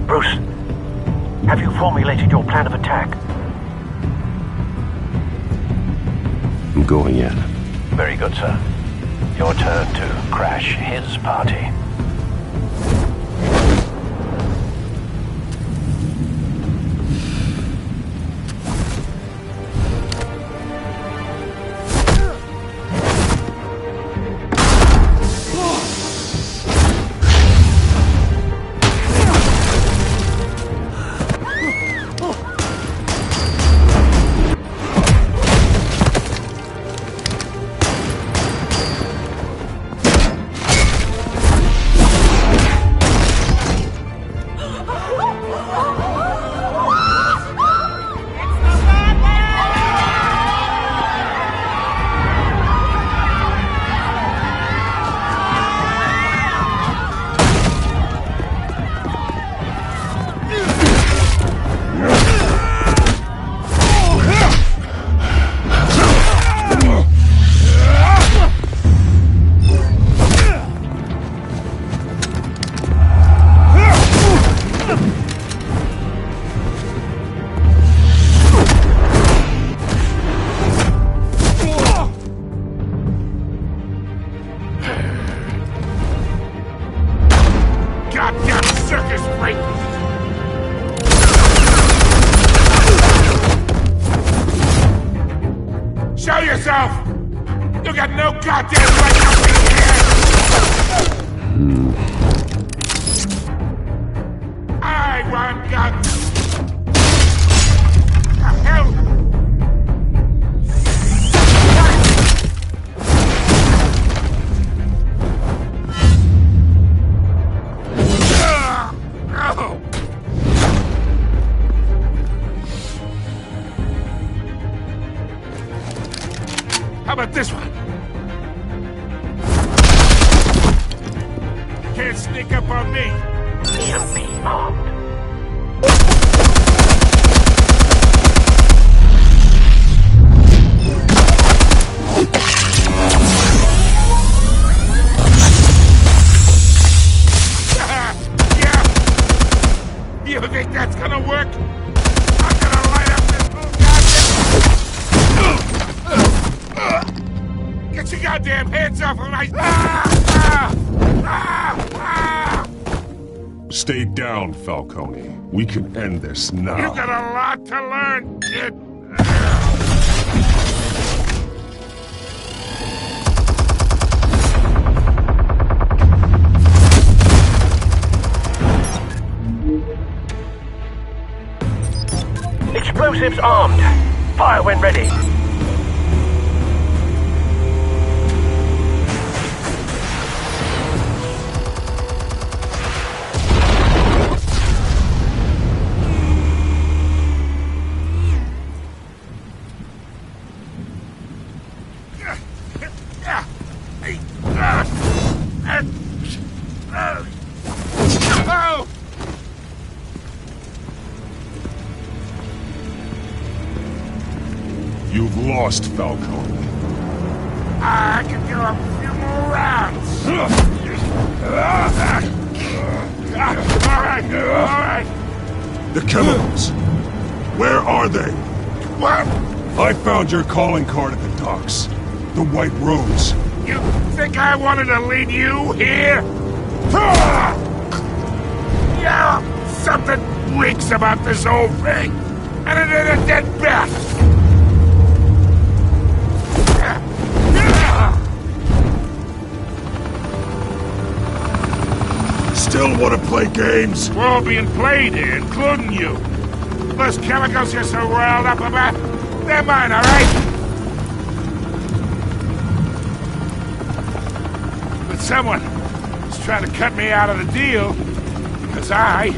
Bruce, have you formulated your plan of attack? I'm going in. Very good, sir. Your turn to crash his party. Show yourself! You got no goddamn right to be here! I want guns! The hell? How about this one? Can't sneak up on me. EMP armed. Yeah. You think that's gonna work? I'm gonna light up this whole goddamn... Get your goddamn hands off of my... Stay down, Falcone. We can end this now. You got a lot to learn, kid. Explosives armed. Fire when ready. You've lost, Falcone. I can go a few more rounds. All right. The chemicals. Where are they? What? I found your calling card at the docks. The White Rose. You think I wanted to lead you here? Yeah, something reeks about this whole thing. And it is a dead bat. Still want to play games? We're all being played here, including you. Those chemicals you're so riled up about, they're mine, all right? But someone is trying to cut me out of the deal because I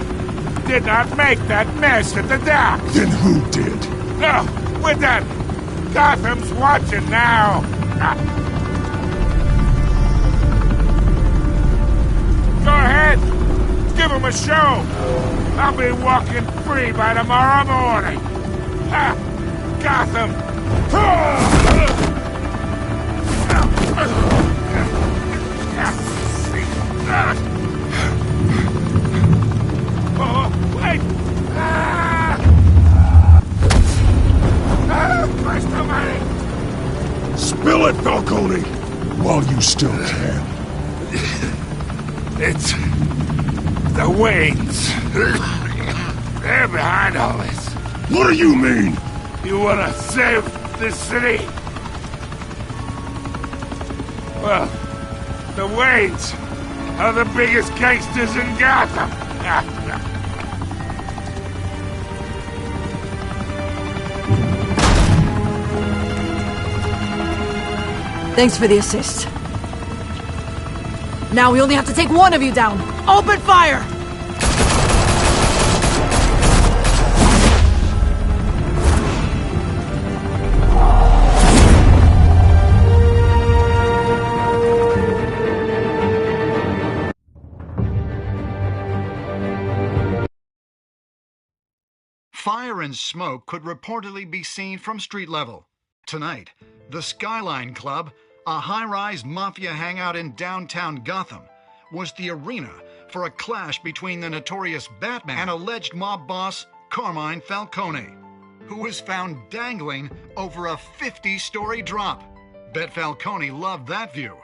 did not make that mess at the dock. Then who did? No, we're done. Gotham's watching now. Go ahead. Give him a show. I'll be walking free by tomorrow morning. Ha! Gotham. Oh, wait! Christ almighty! Spill it, Falcone! While you still can. It's the Waynes. They're behind all this. What do you mean? You want to save this city? Well, the Waynes are the biggest gangsters in Gotham. Thanks for the assist. Now we only have to take one of you down. Open fire! Fire and smoke could reportedly be seen from street level. Tonight, the Skyline Club, a high-rise mafia hangout in downtown Gotham, was the arena for a clash between the notorious Batman and alleged mob boss Carmine Falcone, who was found dangling over a 50-story drop. Bet Falcone loved that view.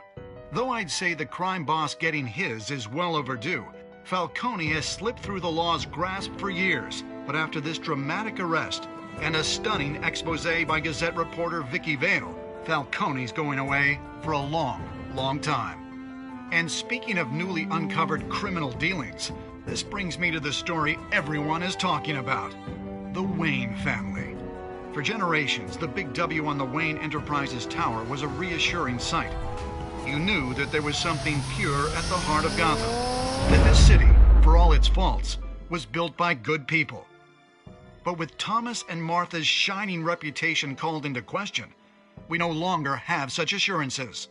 Though I'd say the crime boss getting his is well overdue, Falcone has slipped through the law's grasp for years. But after this dramatic arrest and a stunning expose by Gazette reporter Vicky Vale, Falcone's going away for a long, long time. And speaking of newly uncovered criminal dealings, this brings me to the story everyone is talking about: the Wayne family. For generations, the big W on the Wayne Enterprises Tower was a reassuring sight. You knew that there was something pure at the heart of Gotham, that this city, for all its faults, was built by good people. But with Thomas and Martha's shining reputation called into question, we no longer have such assurances.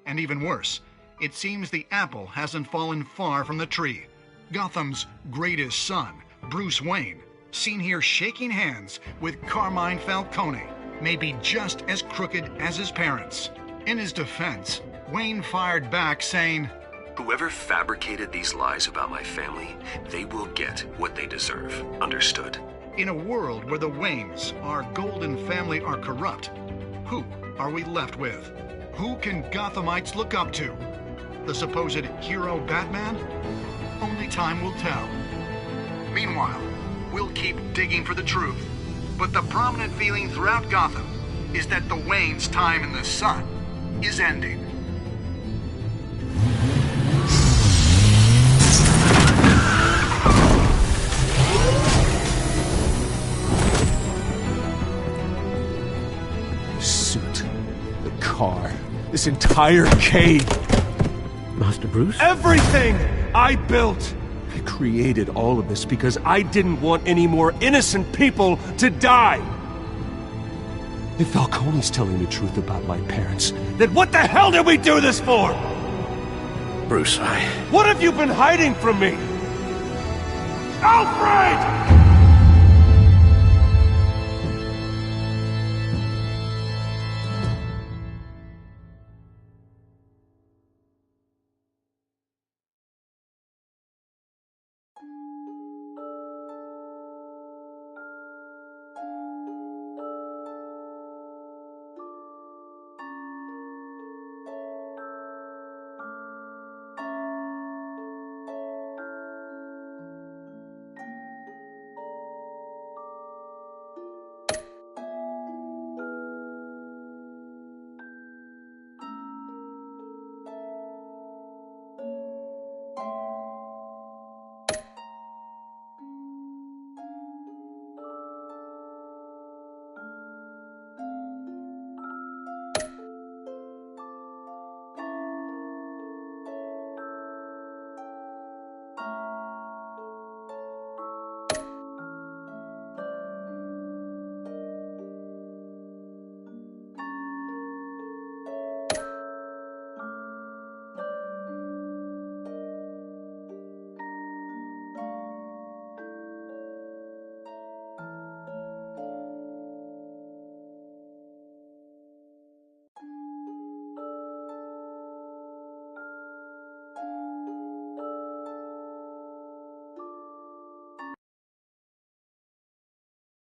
And even worse, it seems the apple hasn't fallen far from the tree. Gotham's greatest son, Bruce Wayne, seen here shaking hands with Carmine Falcone, may be just as crooked as his parents. In his defense, Wayne fired back saying, "Whoever fabricated these lies about my family, they will get what they deserve. Understood?" In a world where the Waynes, our golden family, are corrupt, who are we left with? Who can Gothamites look up to? The supposed hero Batman? Only time will tell. Meanwhile, we'll keep digging for the truth. But the prominent feeling throughout Gotham is that the Waynes' time in the sun is ending. Car. This entire cave. Master Bruce? Everything I built! I created all of this because I didn't want any more innocent people to die! If Falcone's telling the truth about my parents, then what the hell did we do this for? Bruce, What have you been hiding from me? Alfred!